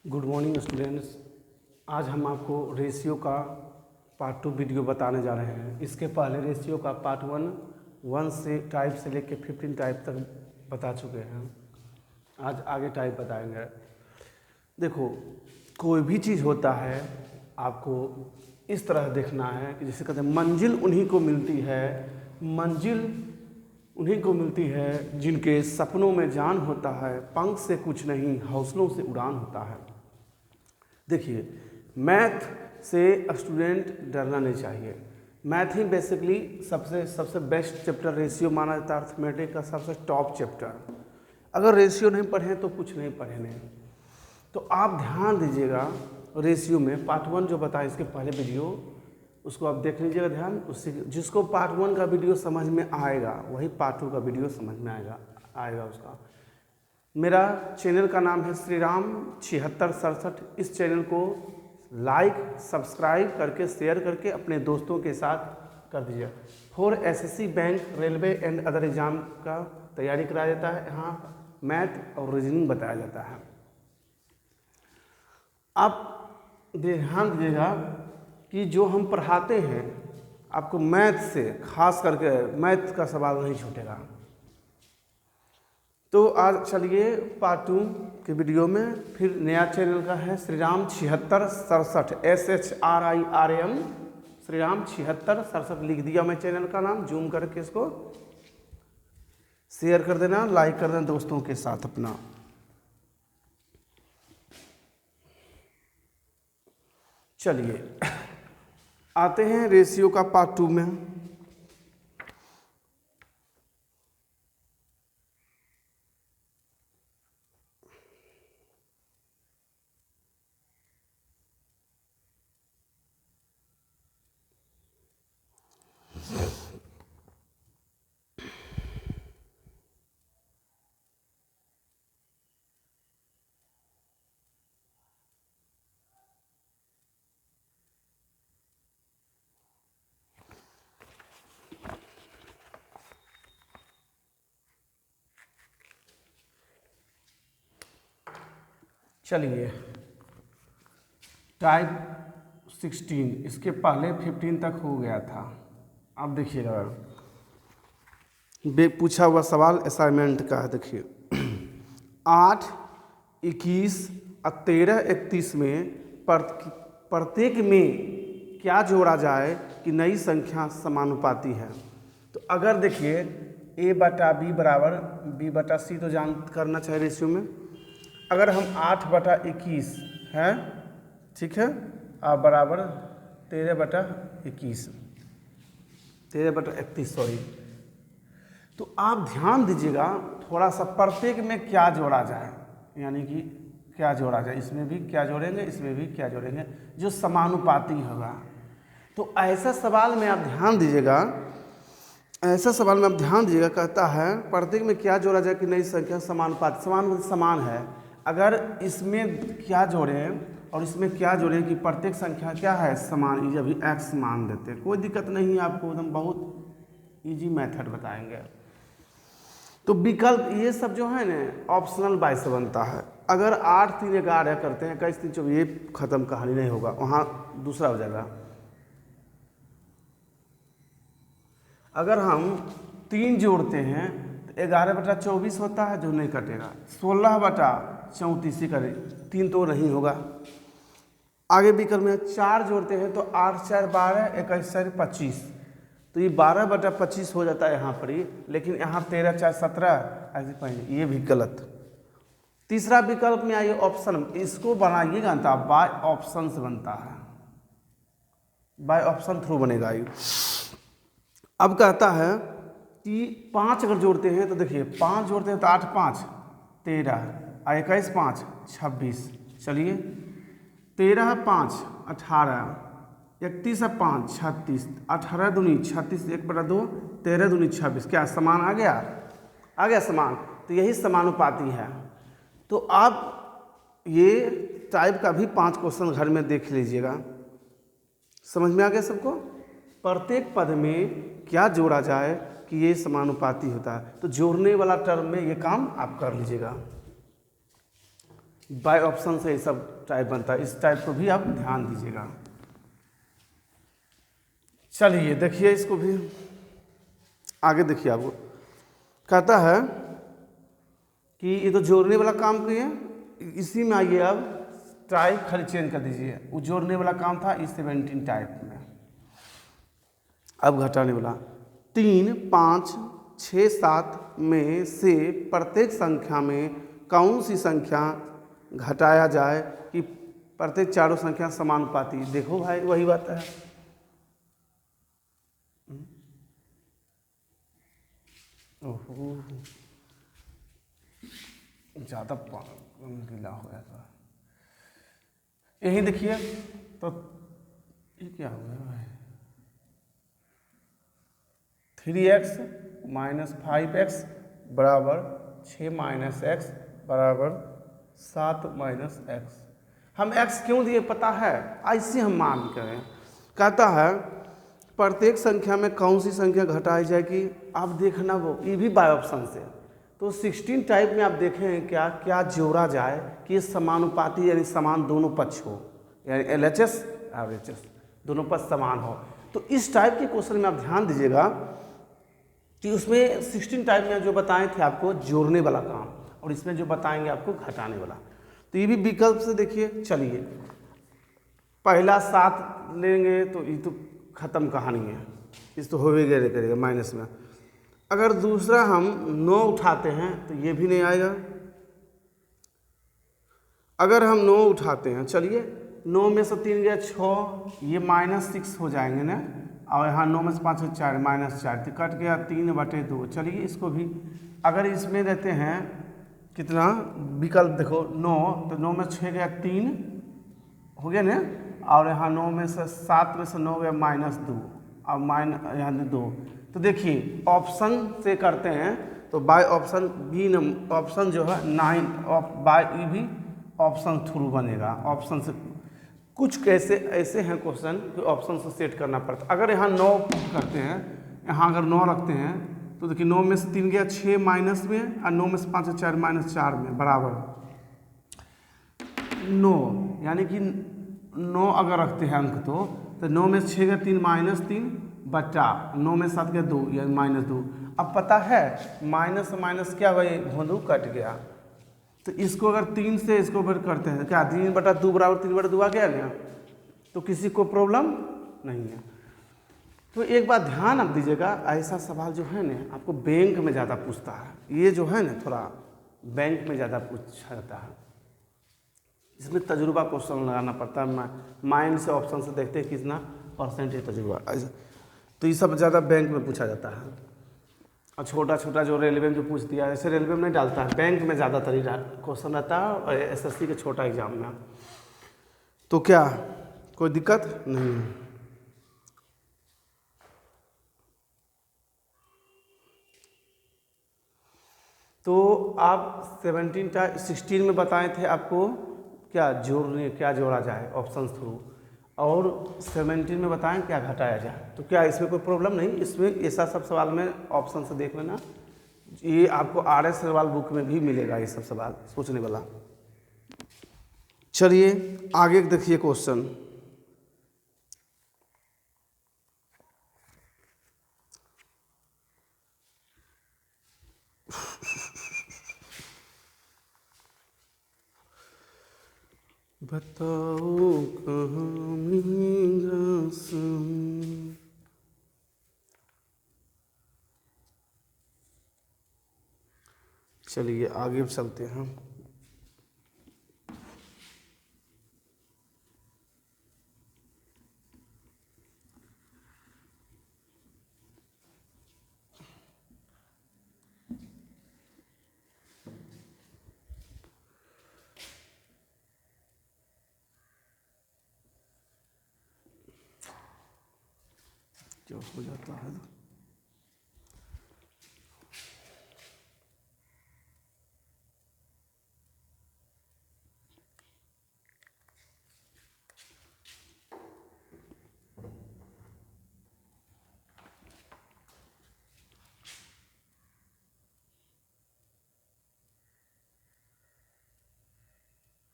Good morning students. आज हम आपको रेशियो का पार्ट 2 वीडियो बताने जा रहे हैं। इसके पहले रेशियो का पार्ट 1 से टाइप से लेकर 15 टाइप तक बता चुके हैं। आज आगे टाइप बताएंगे। देखो, कोई भी चीज़ होता है आपको इस तरह देखना है कि जैसे कहते हैं मंजिल उन्हीं को मिलती है, मंजिल उन्हीं को मिलती है जिनके सपनों में जान होता है, पंख से कुछ नहीं हौसलों से उड़ान होता है। देखिए, मैथ से स्टूडेंट डरना नहीं चाहिए। मैथ ही बेसिकली सबसे बेस्ट चैप्टर रेशियो माना जाता है, अर्थमेटिक का सबसे टॉप चैप्टर। अगर रेशियो नहीं पढ़ें तो कुछ नहीं पढ़े नहीं। तो आप ध्यान दीजिएगा, रेशियो में पार्ट 1 जो बताया इसके पहले वीडियो, उसको आप देख लीजिएगा ध्यान। उससे जिसको पार्ट 1 का वीडियो समझ में आएगा वही पार्ट 2 का वीडियो समझ में आएगा उसका। मेरा चैनल का नाम है श्री राम 7667। इस चैनल को लाइक सब्सक्राइब करके शेयर करके अपने दोस्तों के साथ कर दीजिए। For SSC bank railway and other exam का तैयारी कराया जाता है। यहाँ मैथ और रीजनिंग बताया जाता है। आप ध्यान दीजिएगा कि जो हम पढ़ाते हैं आपको मैथ से खास करके मैथ का सवाल नहीं छूटेगा। तो आज चलिए पार्ट 2 के वीडियो में। फिर नया चैनल का है श्री राम 7667 SHRIRAM श्री राम 7667 लिख दिया मैं चैनल का नाम। जूम करके इसको शेयर कर देना, लाइक कर देना दोस्तों के साथ अपना। चलिए आते हैं रेशियो का पार्ट 2 में। चलिए टाइप 16, इसके पहले 15 तक हो गया था। अब देखिएगा पूछा हुआ सवाल असाइनमेंट का है। देखिए 8, 21 और 13, 31 में प्रत्येक में क्या जोड़ा जाए कि नई संख्या समानुपाती है। तो अगर देखिए a बटा b बराबर b बटा c तो जान करना चाहिए रेशियो में। अगर हम 8 बटा 21 है, ठीक है, और बराबर 13 बटा 21 13 बटा 31 सॉरी। तो आप ध्यान दीजिएगा थोड़ा सा प्रत्येक में क्या जोड़ा जाए, यानी कि क्या जोड़ा जाए, इसमें भी क्या जोड़ेंगे इसमें भी क्या जोड़ेंगे जो समानुपाती होगा। तो ऐसा सवाल में आप ध्यान दीजिएगा, ऐसा सवाल में आप ध्यान दीजिएगा, कहता है प्रत्येक में क्या जोड़ा जाए कि नई संख्या समानुपाती, समान है। अगर इसमें क्या जोड़ें और इसमें क्या जोड़ें कि प्रत्येक संख्या क्या है समान, ये अभी x मान देते हैं, कोई दिक्कत नहीं है, आपको एकदम बहुत इजी मेथड बताएंगे। तो विकल्प ये सब जो है ना ऑप्शनल बाय से बनता है। अगर 8, 3, 11 करते हैं 21, 3, 24, ये खत्म, कहानी नहीं होगा, वहाँ दूसरा हो जाएगा। अगर हम 3 जोड़ते हैं तो 11 बटा 24 होता है जो नहीं कटेगा। 16 बटा 34 ही करे, 3 तो नहीं होगा। आगे विकल्प में 4 जोड़ते हैं तो 8, 4, 12, 21, 4, 25, तो ये 12 बटा 25 हो जाता है यहाँ पर ही, लेकिन यहाँ 13, 4, 17 ऐसे पढ़ेंगे, ये भी गलत। तीसरा विकल्प में आइए ऑप्शन, इसको बनाइएगा ना बाय ऑप्शन से बनता है, बाय ऑप्शन थ्रू बनेगा ये। अब कहता है कि 5 अगर जोड़ते हैं तो देखिए 5 जोड़ते हैं तो 8, 5, 13 और 21, 5, 26। चलिए 13, 5, 18, 31, 5, 36, 18 दूनी 36, 1 बटा 2, 13 दूनी 26। क्या समान आ गया समान। तो यही समानुपाती है। तो आप ये टाइप का भी 5 क्वेश्चन घर में देख लीजिएगा। समझ में आ गया सबको। प्रत्येक पद में क्या जोड़ा जाए कि ये समानुपाती होता है, तो जोड़ने वाला टर्म में ये काम आप कर लीजिएगा। बाय ऑप्शन से ये सब टाइप बनता है, इस टाइप को भी आप ध्यान दीजिएगा। चलिए देखिए इसको भी आगे देखिए। आपको कहता है कि ये तो जोड़ने वाला काम किए, इसी में आइए अब टाइप खाली चेंज कर दीजिए। वो जोड़ने वाला काम था इस 17 टाइप में, अब घटाने वाला 3, 5, 6, 7 में से प्रत्येक संख्या में कौन सी संख्या घटाया जाए कि प्रत्येक चारों संख्या समानुपाती। देखो भाई वही बात है, ओहो ज़्यादा गीला हो गया था। यही देखिए तो ये क्या हो गया भाई, 3x माइनस 5x बराबर 6 माइनस x बराबर 7 माइनस x। हम x क्यों दिए पता है, ऐसे हम मान करें। कहता है प्रत्येक संख्या में कौन सी संख्या घटाई जाएगी, आप देखना वो ये भी बाय ऑप्शन से। तो 16 टाइप में आप देखें क्या क्या जोड़ा जाए कि ये समानुपाती यानी समान दोनों पक्ष हो, यानी LHS RHS दोनों पक्ष समान हो। तो इस टाइप के क्वेश्चन में आप ध्यान दीजिएगा कि उसमें 16 टाइप में जो बताए थे आपको जोड़ने वाला काम, और इसमें जो बताएंगे आपको घटाने वाला। तो ये भी विकल्प से देखिए। चलिए पहला 7 लेंगे तो ये तो ख़त्म कहानी है, इस तो होवे गए करेगा माइनस में। अगर दूसरा हम 9 उठाते हैं तो ये भी नहीं आएगा। अगर हम 9 उठाते हैं, चलिए 9 में से 3 गया 6, ये -6 हो जाएंगे ना, और यहाँ 9 में से 5 4 -4 तो कट गया 3/2। चलिए इसको भी अगर इसमें रहते हैं कितना विकल्प देखो 9, तो 9 में 6 गया 3 हो गया ना, और यहाँ 9 में से 7 में से 9 गया -2 और यहाँ 2। तो देखिए ऑप्शन से करते हैं तो बाय ऑप्शन भी ऑप्शन जो है 9 बाय ई भी ऑप्शन थ्रू बनेगा। ऑप्शन से कुछ कैसे ऐसे हैं क्वेश्चन कि ऑप्शन से सेट करना पड़ता। अगर यहाँ 9 करते हैं, यहाँ अगर 9 रखते हैं तो देखिए 9 में से 3 गया 6 माइनस में, और 9 में से 5 4 -4 में बराबर 9, यानी कि 9 अगर रखते हैं अंक तो 9 में से 6 गया 3 -3 बटा 9 में 7 गया 2 यानी -2। अब पता है माइनस माइनस क्या हुआ, भोंदू कट गया। तो इसको अगर 3 से इसको फिर करते हैं क्या 3/2 बराबर 3/2 आ गया ना, तो किसी को प्रॉब्लम नहीं है। तो एक बात ध्यान आप दीजिएगा, ऐसा सवाल जो है ना आपको बैंक में ज़्यादा पूछता है, ये जो है ना थोड़ा बैंक में ज़्यादा पूछा जाता है, इसमें तजुर्बा क्वेश्चन लगाना पड़ता है। माइंड से ऑप्शन से देखते हैं कितना परसेंटेज तजुर्बा, ऐसा तो ये सब ज़्यादा बैंक में पूछा जाता है। और छोटा छोटा जो रेलवे में जो पूछ दिया, ऐसे रेलवे में नहीं डालता है, बैंक में ज़्यादातर क्वेश्चन रहता है, और SSC के छोटा एग्जाम में। तो क्या कोई दिक्कत नहीं है। तो आप 16 में बताए थे आपको क्या जोड़ने क्या जोड़ा जाए ऑप्शन थ्रू, और 17 में बताएं क्या घटाया जाए। तो क्या इसमें कोई प्रॉब्लम नहीं, इसमें ऐसा सब सवाल में ऑप्शन से देख लेना, ये आपको RS सवाल बुक में भी मिलेगा ये सब सवाल सोचने वाला। चलिए आगे देखिए क्वेश्चन। बताओ कहाँ मेरा सनम। चलिए आगे चलते हैं। जो हो जाता है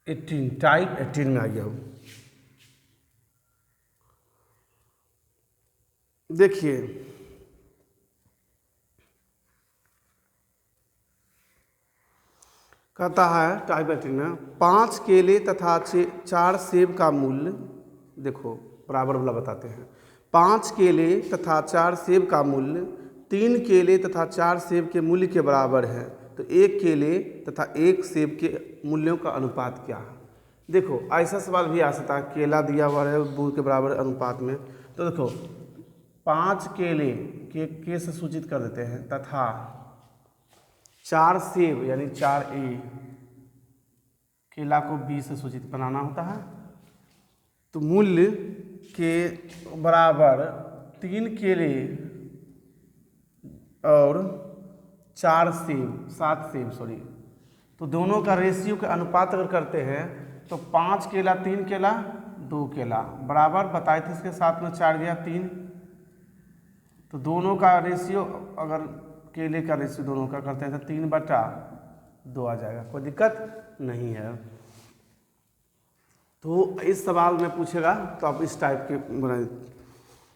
18 टाइप 18 में आ गया हूँ। देखिए कहता है टाइप 18 में 5 केले तथा 4 सेब का मूल्य, देखो बराबर वाला बताते हैं। 5 केले तथा 4 सेब का मूल्य 3 केले तथा 4 सेब के मूल्य के बराबर है, तो 1 केले तथा 1 सेब के मूल्यों का अनुपात क्या है। देखो ऐसा सवाल भी आ सकता है, केला दिया हुआ है बूंद के बराबर अनुपात में, तो देखो 5 केले के से सूचित कर देते हैं तथा 4 सेब यानी 4A, केला को B से सूचित बनाना होता है, तो मूल्य के बराबर 3 केले और 4 सेब 7 सेब सॉरी, तो दोनों का रेशियो के अनुपात अगर करते हैं तो 5 केला 3 केला 2 केला बराबर बताए थे, इसके साथ में 4 गया 3, तो दोनों का रेशियो अगर केले का रेशियो दोनों का करते हैं तो 3/2 आ जाएगा, कोई दिक्कत नहीं है। तो इस सवाल में पूछेगा तो आप इस टाइप के बनाए।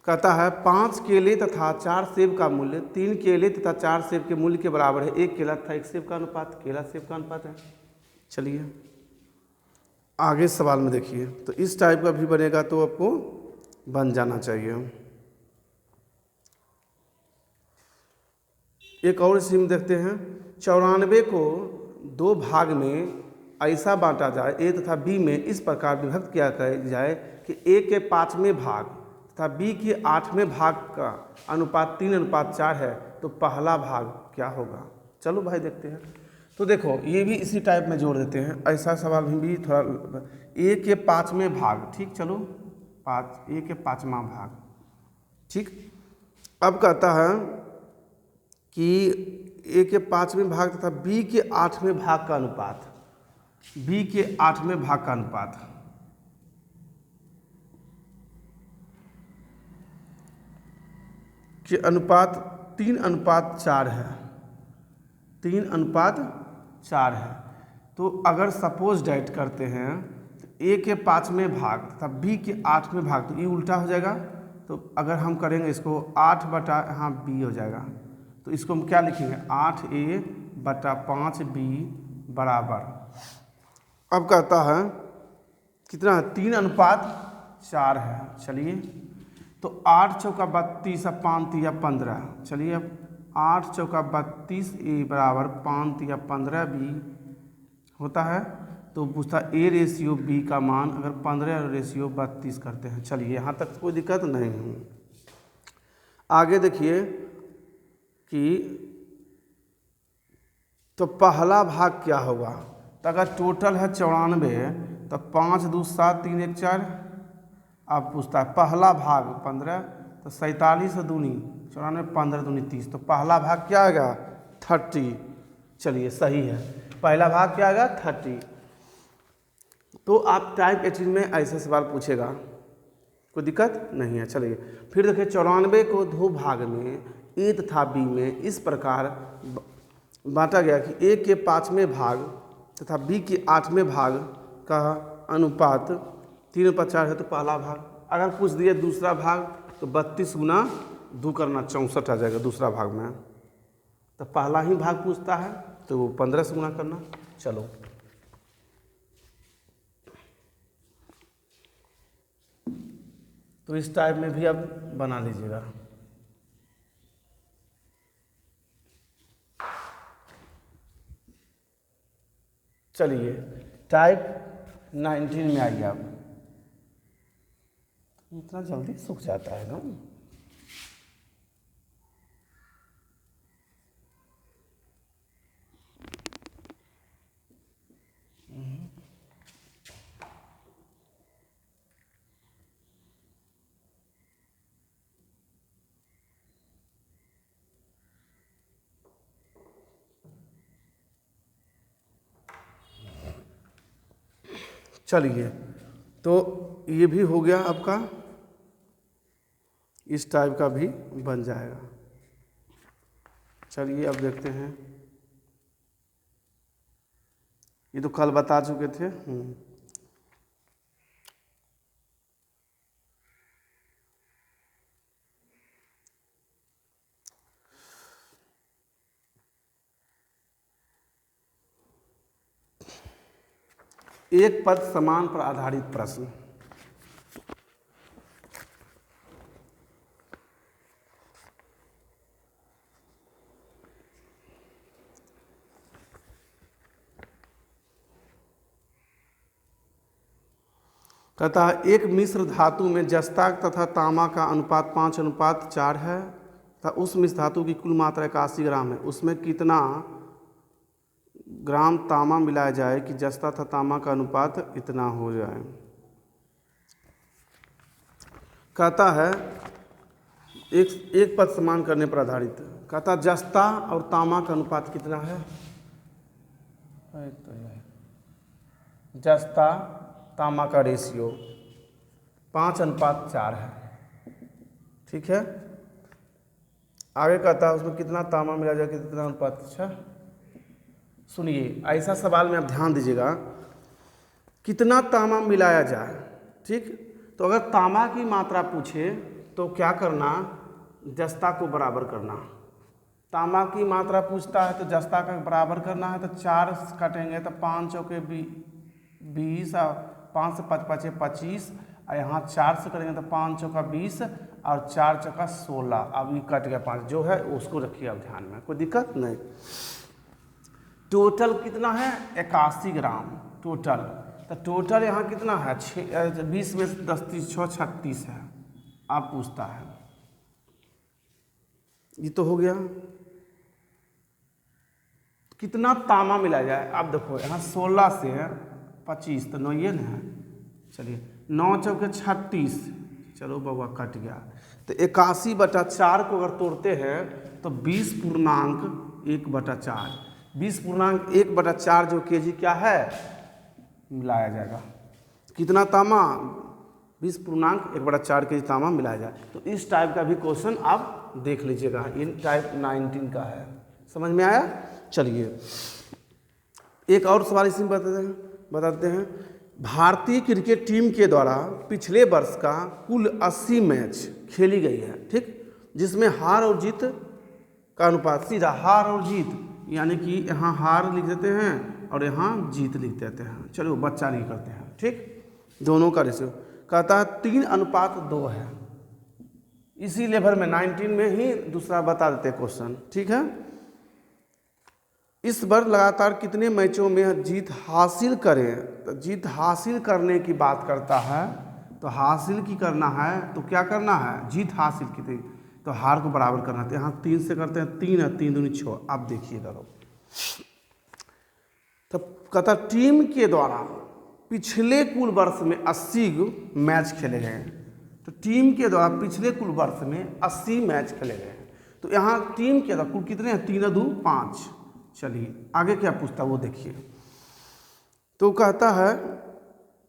कहता है 5 केले तथा 4 सेब का मूल्य 3 केले तथा 4 सेब के मूल्य के बराबर है, 1 केला तथा 1 सेब का अनुपात, केला सेब का अनुपात है। चलिए आगे सवाल में देखिए, तो इस टाइप का भी बनेगा तो आपको बन जाना चाहिए। एक और स्कीम देखते हैं, 94 को 2 भाग में ऐसा बांटा जाए, ए तथा बी में इस प्रकार विभक्त किया जाए कि ए के 5वें भाग तथा बी के 8वें भाग का अनुपात 3:4 है, तो पहला भाग क्या होगा। चलो भाई देखते हैं। तो देखो ये भी इसी टाइप में जोड़ देते हैं, ऐसा सवाल भी थोड़ा, ए के 5वें भाग, ठीक, चलो ए के 5वां भाग, ठीक। अब कहता है कि ए के 5वें भाग तथा बी के 8वें भाग का अनुपात, बी के 8वें भाग का अनुपात, के अनुपात 3:4 है, 3:4 है। तो अगर सपोज डेट करते हैं तो ए के 5वें भाग तथा बी के 8वें भाग, तो ये उल्टा हो जाएगा, तो अगर हम करेंगे इसको 8/b हो जाएगा, तो इसको हम क्या लिखेंगे 8a/5b बराबर, अब कहता है कितना है 3:4 है। चलिए तो 8 चौका 32 और 5 तिया 15, चलिए अब 8 चौका 32 ए बराबर 5 तिया 15 बी होता है, तो पूछता ए रेशियो बी का मान अगर 15 रेशियो 32 करते हैं। चलिए यहाँ तक कोई दिक्कत नहीं है। आगे देखिए कि तो पहला भाग क्या होगा, तो अगर टोटल है 94 तो 5 2 7 3 1 4, अब पूछता है पहला भाग 15, तो 47 दूनी 94 15 दूनी 30, तो पहला भाग क्या आएगा 30। चलिए सही है, पहला भाग क्या आएगा 30। तो आप टाइप 18 में ऐसे सवाल पूछेगा, कोई दिक्कत नहीं है। चलिए फिर देखिए 94 को 2 भाग में ए तथा बी में इस प्रकार बांटा गया कि ए के 5वें भाग तथा बी के 8वें भाग का अनुपात 3:4 है, तो पहला भाग। अगर पूछ दिए दूसरा भाग तो 32 गुना 2 करना 64 आ जाएगा दूसरा भाग में, तो पहला ही भाग पूछता है तो वो 15 से गुना करना। चलो तो इस टाइप में भी अब बना लीजिएगा। चलिए टाइप 19 में आइए आप, इतना जल्दी सूख जाता है ना। चलिए तो ये भी हो गया आपका, इस टाइप का भी बन जाएगा। चलिए अब देखते हैं ये तो कल बता चुके थे। एक पद समान पर आधारित प्रश्न। कहता है एक मिश्र धातु में जस्ता तथा तामा का अनुपात 5:4 है तथा उस मिश्र धातु की कुल मात्रा 81 ग्राम है। उसमें कितना ग्राम तामा मिलाया जाए कि जस्ता तथा तामा का अनुपात इतना हो जाए। कहता है एक पद समान करने पर आधारित। कहता जस्ता और तामा का अनुपात कितना है? तो जस्ता तामा का रेशियो 5:4 है। ठीक है। आगे कहता है उसमें कितना तामा मिला जाए कितना अनुपात। अच्छा सुनिए, ऐसा सवाल में आप ध्यान दीजिएगा, कितना तामा मिलाया जाए। ठीक, तो अगर तामा की मात्रा पूछे तो क्या करना, जस्ता को बराबर करना। तामा की मात्रा पूछता है तो जस्ता का बराबर करना है, तो 4 काटेंगे तो 5 चौके 20 और 5 से 5 5 25 और यहाँ 4 से करेंगे तो 5 चौका 20 और 4 चौका 16। अब ये कट गया 5, जो है उसको रखिए आप ध्यान में, कोई दिक्कत नहीं। टोटल कितना है? 81 ग्राम टोटल। तो टोटल यहाँ कितना है? 20 में 10 30 6 36 है। आप पूछता है, ये तो हो गया। कितना तामा मिला जाए? आप देखो यहाँ 16 से 25 तो 9 ये ना है। चलिए 9 चौके 36, चलो बाबा कट गया। तो 81/4 को अगर तोड़ते हैं तो 20.1/4। 20.1/4 जो केजी क्या है मिलाया जाएगा। कितना तामा? 20.1/4 केजी तामा मिलाया जाए। तो इस टाइप का भी क्वेश्चन आप देख लीजिएगा, ये टाइप 19 का है। समझ में आया? चलिए एक और सवाल इसी में बताते हैं। भारतीय क्रिकेट टीम के द्वारा पिछले वर्ष का कुल 80 मैच खेली गई है। ठीक, जिसमें हार और जीत का अनुपात, सीधा हार और जीत, यानी कि यहाँ हार लिख देते हैं और यहाँ जीत लिख देते हैं। चलो बच्चा नहीं करते हैं। ठीक, दोनों का रेशियो कहता है 3:2 है। इसी लेवल में 19 में ही दूसरा बता देते हैं क्वेश्चन। ठीक है। इस बार लगातार कितने मैचों में जीत हासिल करें? तो जीत हासिल करने की बात करता है, तो हासिल की करना है तो क्या करना है? जीत हासिल की तो हार को बराबर करना है। तो यहाँ 3 से करते हैं, 3 है, 3 दूनी 6। आप देखिए करो। तो कहता टीम के द्वारा पिछले कुल वर्ष में 80 मैच खेले गए हैं। तो टीम के द्वारा पिछले कुल वर्ष में 80 मैच खेले गए हैं। तो यहाँ टीम के द्वारा कुल कितने हैं? 3 2 5। चलिए आगे क्या पूछता है वो देखिए। तो कहता है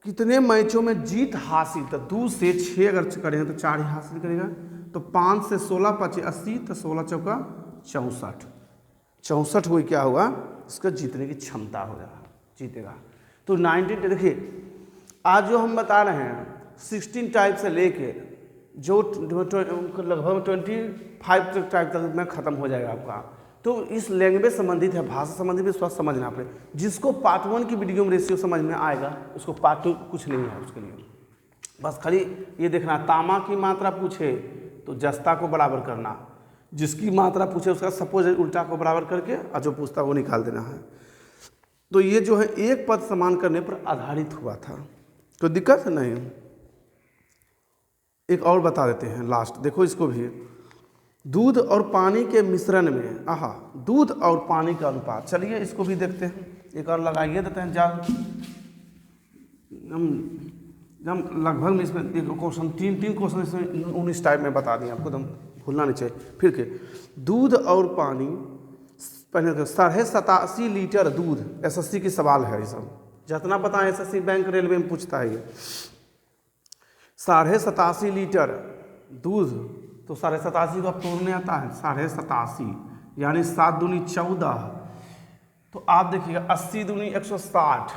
कितने मैचों में जीत हासिल, तो 2 से 6 अगर करेंगे तो 4 ही हासिल करेगा। तो 5 से 16 5 80, तो 16 चौका 64। 64 हुई क्या होगा? इसका जीतने की क्षमता हो जाएगा, जीतेगा। तो 19 देखिए, आज जो हम बता रहे हैं 16 टाइप से लेके जो लगभग 25 टाइप तक में ख़त्म हो जाएगा आपका। तो इस लैंग्वेज संबंधित है, भाषा संबंधित भी थोड़ा समझना पड़े। जिसको पार्ट 1 की वीडियो में रेशियो समझ में आएगा उसको पार्ट 2 कुछ नहीं है उसके लिए। बस खाली ये देखना, तामा की मात्रा पूछे तो जस्ता को बराबर करना, जिसकी मात्रा पूछे उसका सपोज उल्टा को बराबर करके और जो पूछता वो निकाल देना है। तो ये जो है एक पद समान करने पर आधारित हुआ था, कोई दिक्कत नहीं। एक और बता देते हैं लास्ट, देखो इसको भी। दूध और पानी के मिश्रण में, दूध और पानी का अनुपात। चलिए इसको भी देखते हैं, एक और लगाइए देते हैं जाल। हम लगभग में इसमें क्वेश्चन 3 क्वेश्चन इसमें 19 टाइप में बता दिए आपको, एकदम भूलना नहीं चाहिए। फिर के दूध और पानी, पहले 87.5 लीटर दूध। एसएससी की सवाल है ये सब, जितना पता है एसएससी बैंक रेलवे में पूछता है ये। 87.5 लीटर दूध, तो 87.5 को अब तोड़ने आता है। 87.5 यानी 7 दूनी 14, तो आप देखिएगा 80 दूनी 160,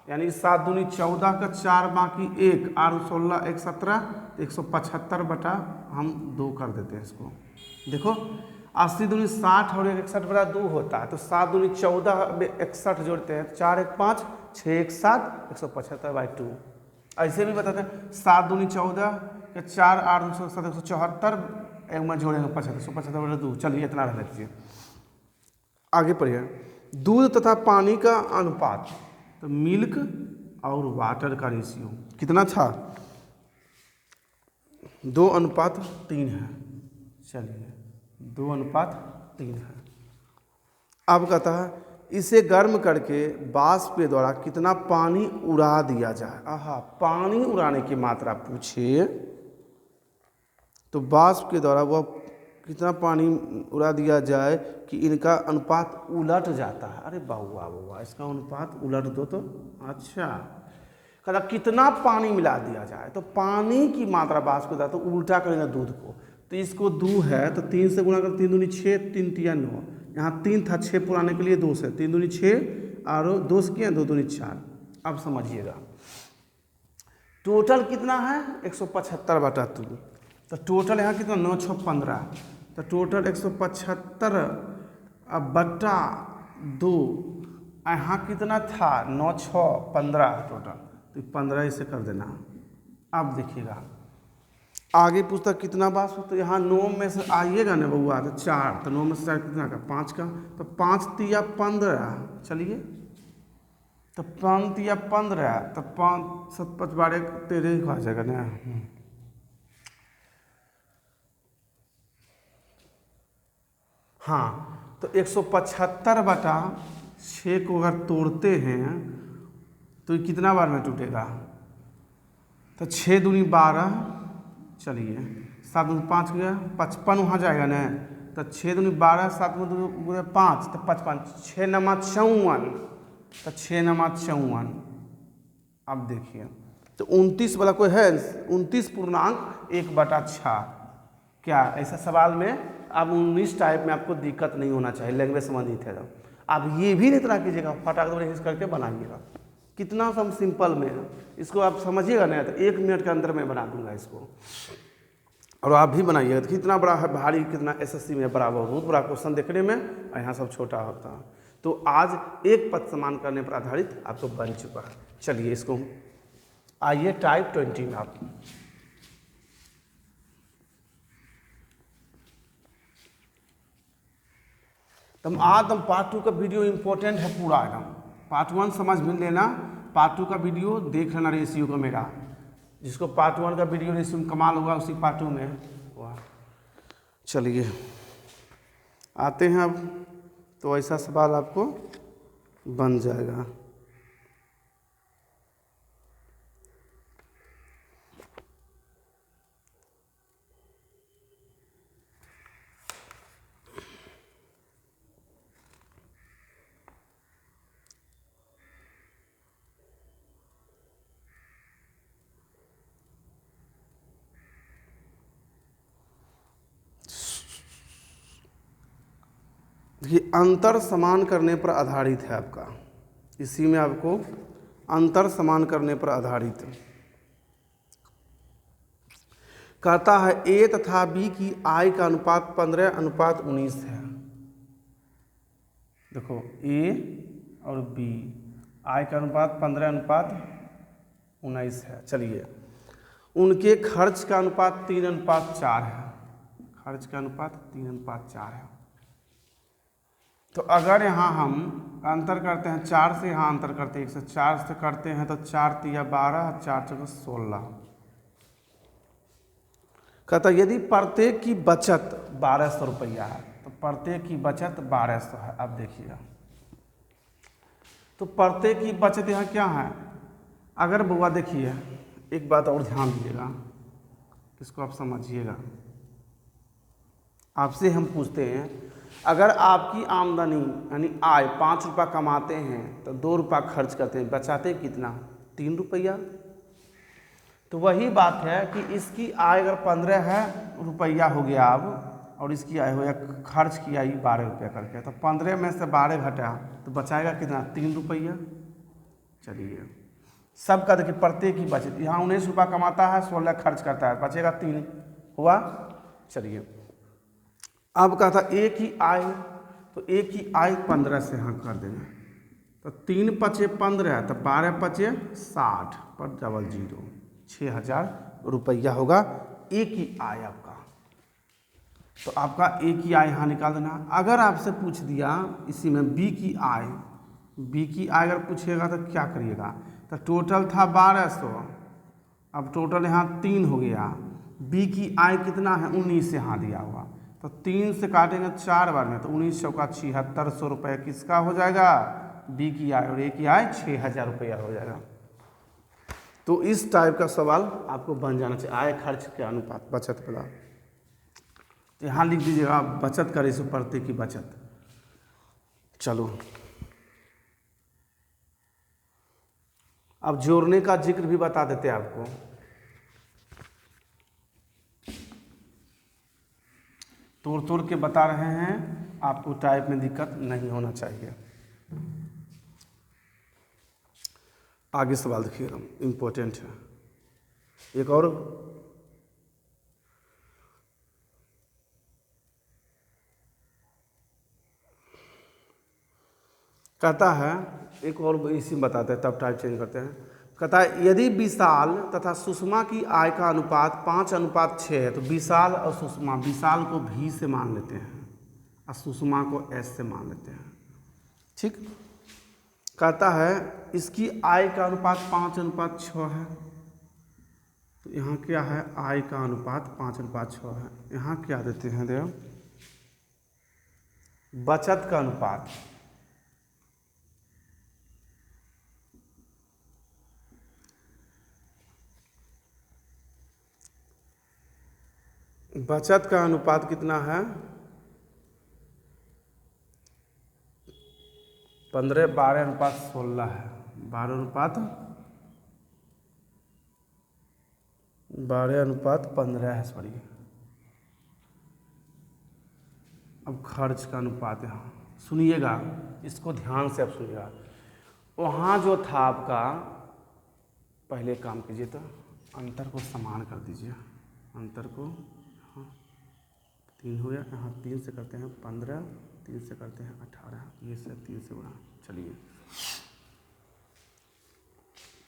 यानी 7 दूनी 14 का 4 बाकी 1, 8 16 1 17, 175 बटा हम 2 कर देते हैं इसको। देखो 80 दूनी 60 और 61 बटा 2 होता है, तो 7 दूनी 14 में 61 जोड़ते हैं, 4 1 5, 6 1 7, 175/2। ऐसे भी बताते हैं 7 दूनी 14 के 4 8 2 7 174, एक में जोड़ेंगे 75, 175/2। चलिए इतना रख दीजिए, आगे पढ़िए। दूध तथा पानी का अनुपात, तो मिल्क और वाटर का रेशियो कितना था? 2:3 है। चलिए 2:3 है। अब कहता है इसे गर्म करके वाष्प के द्वारा कितना पानी उड़ा दिया जाए। आहा, पानी उड़ाने की मात्रा पूछे तो वाष्प के द्वारा वह कितना पानी उड़ा दिया जाए कि इनका अनुपात उलट जाता है। अरे बहुआ बहुआ, इसका अनुपात उलट दो तो। अच्छा, कहता कितना पानी मिला दिया जाए, तो पानी की मात्रा वाष्प के द्वारा, तो उल्टा करेंगे दूध को, तो इसको 2 है तो 3 से गुणा कर, 3 दूनी 6, 3 तिया 9, यहाँ 3 था, 6 पुराने के लिए 2 से, 3 दूनी 6 और 2 से किया 2 दूनी 4। अब समझिएगा टोटल कितना है 175/2, तो टोटल यहाँ कितना 9 6 15, तो टोटल 175 बटा 2, यहाँ कितना था 9 6 15 टोटल, तो 15 इसे कर देना। अब देखिएगा आगे पूछता कितना वाष्प, तो यहाँ 9 में से आइएगा ना बउआ तो 4, तो 9 में से 4 कितना का 5 का, तो 5 तिया 15। चलिए तो 5 तिया 15, तो 5 7 5 12 13 आ जाएगा ना। हाँ, तो 175/6 को अगर तोड़ते हैं तो ये कितना बार में टूटेगा, तो 6 दूनी 12, चलिए 7 दूनी 5 गया 55 वहाँ जाएगा ना, तो 6 दूनी 12, 7 दूनी 5, तो 55, 6 9 54, तो 6 9 54। अब देखिए तो 29 वाला कोई है, 29.1/6। क्या ऐसा सवाल में अब 19 टाइप में आपको दिक्कत नहीं होना चाहिए, लैंग्वेज समझिए थे। तो आप ये भी नहीं तरह कीजिएगा, फटाक से करके बनाइएगा, कितना सब सिंपल में है। इसको आप समझिएगा ना तो 1 मिनट के अंदर मैं बना दूंगा इसको, और आप भी बनाइएगा। तो कितना बड़ा है भारी, कितना एसएससी में बड़ा बहुत बड़ा क्वेश्चन देखने में, और यहाँ सब छोटा होता है। तो आज एक पद समान करने पर आधारित आपको बन चुका है। चलिए इसको आइए टाइप 20 में आप तब आज हम पार्ट 2 का वीडियो इंपॉर्टेंट है पूरा एकदम। पार्ट 1 समझ मिल लेना, पार्ट 2 का वीडियो देख लेना रेशियो का मेरा, जिसको पार्ट 1 का वीडियो रेशियो में कमाल होगा उसी पार्ट 2 में हुआ। चलिए आते हैं अब, तो ऐसा सवाल आपको बन जाएगा। देखिए अंतर समान करने पर आधारित है आपका, इसी में आपको अंतर समान करने पर आधारित कहता है ए तथा बी की आय का अनुपात 15:19 है। देखो ए और बी आय का अनुपात 15:19 है। चलिए उनके खर्च का अनुपात 3:4 है, खर्च का अनुपात 3:4 है। तो अगर यहाँ हम अंतर करते हैं 4 से, यहाँ अंतर करते हैं 1 से, 4 से करते हैं तो 4 तिया 12, 4 चौके 16। कहता यदि प्रत्येक की बचत 1200 रुपया है, तो प्रत्येक की बचत 1200 है। अब देखिएगा तो प्रत्येक की बचत यहाँ क्या है, अगर बुआ देखिए एक बात और ध्यान दीजिएगा, इसको आप समझिएगा। आपसे हम पूछते हैं अगर आपकी आमदनी यानी आय 5 रुपया कमाते हैं तो 2 रुपया खर्च करते हैं, बचाते कितना 3 रुपया। तो वही बात है कि इसकी आय अगर 15 रुपया हो गया अब, और इसकी आय हो या खर्च की आई 12 रुपया करके, तो 15 में से 12 घटा तो बचाएगा कितना 3 रुपया। चलिए सबका देखिए प्रत्येक की बचत, यहाँ 19 रुपया कमाता है, 16 खर्च करता है, बचेगा 3 हुआ। चलिए अब कहा था एक ही आय, तो एक ही आय 15 से यहाँ कर देंगे, तो 3 पचे 15 तो 12 पचे 60 पर डबल जीरो 6000 रुपया होगा एक ही आय आपका। तो आपका एक ही आय यहाँ निकाल देना। अगर आपसे पूछ दिया इसी में बी की आय, बी की आय अगर पूछेगा तो क्या करिएगा, तो टोटल था 1200, अब टोटल यहाँ 3 हो गया, बी की आय कितना है 19 यहाँ दिया हुआ, तो 3 से काटेंगे 4 बार में, तो 19 का 7600 रुपये किसका हो जाएगा, बी की आय, और ए की आय 6000 रुपया हो जाएगा। तो इस टाइप का सवाल आपको बन जाना चाहिए, आय खर्च के अनुपात बचत वाला। तो यहाँ लिख दीजिएगा बचत का रेशो प्रत्येक की बचत। चलो अब जोड़ने का जिक्र भी बता देते हैं आपको। तोड़ तोड़ के बता रहे हैं, आपको टाइप में दिक्कत नहीं होना चाहिए। आगे सवाल देखिएगा, इम्पोर्टेंट है। एक और कहता है, एक और इसी में बताते हैं तब टाइप चेंज करते हैं। कहता है यदि विशाल तथा सुषमा की आय का अनुपात 5:6 है, तो विशाल और सुषमा, विशाल को भी से मान लेते हैं और सुषमा को एस से मान लेते हैं, ठीक। कहता है इसकी आय का अनुपात 5:6 है, तो यहाँ क्या है, आय का अनुपात 5:6 है। यहाँ क्या देते हैं, देखो बचत का अनुपात, बचत का अनुपात कितना है, 15, 12:16 है, 12:15 है, सॉरी। अब खर्च का अनुपात, यहाँ सुनिएगा, इसको ध्यान से अब सुनिएगा। वहाँ जो था आपका, पहले काम कीजिए तो अंतर को समान कर दीजिए, अंतर को 3 हो गया, यहाँ 3 से करते हैं 15, 3 से करते हैं 18, ये से 3 से गुणा। चलिए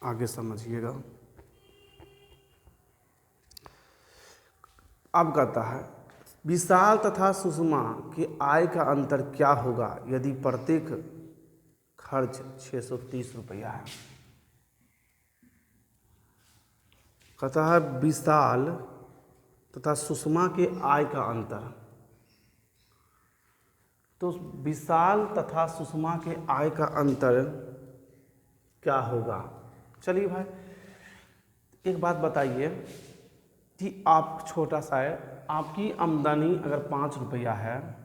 आगे समझिएगा। अब कहता है विशाल तथा सुषमा की आय का अंतर क्या होगा यदि प्रत्येक खर्च 630 रुपया है। कहता है विशाल तथा सुषमा के आय का अंतर, तो विशाल तथा सुषमा के आय का अंतर क्या होगा। चलिए भाई एक बात बताइए कि आप छोटा सा है, आपकी आमदनी अगर 5 रुपया है,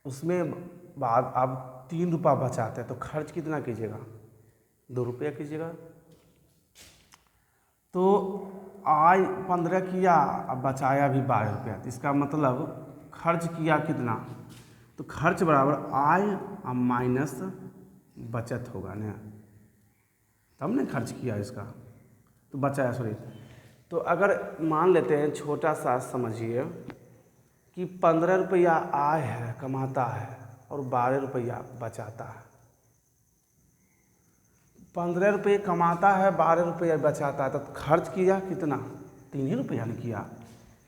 उसमें बाद आप 3 रुपया बचाते हैं, तो खर्च कितना कीजिएगा, 2 रुपया कीजिएगा। तो आय 15 किया, अब बचाया भी 12 रुपया, तो इसका मतलब खर्च किया कितना, तो खर्च बराबर आय और माइनस बचत होगा ना, तब ने खर्च किया इसका, तो बचाया, सॉरी। तो अगर मान लेते हैं, छोटा सा समझिए कि 15 रुपया आय है, कमाता है, और 12 रुपया बचाता है। 15 रुपये कमाता है, 12 रुपया बचाता है, तो खर्च किया कितना, 3 ही रुपया ने किया,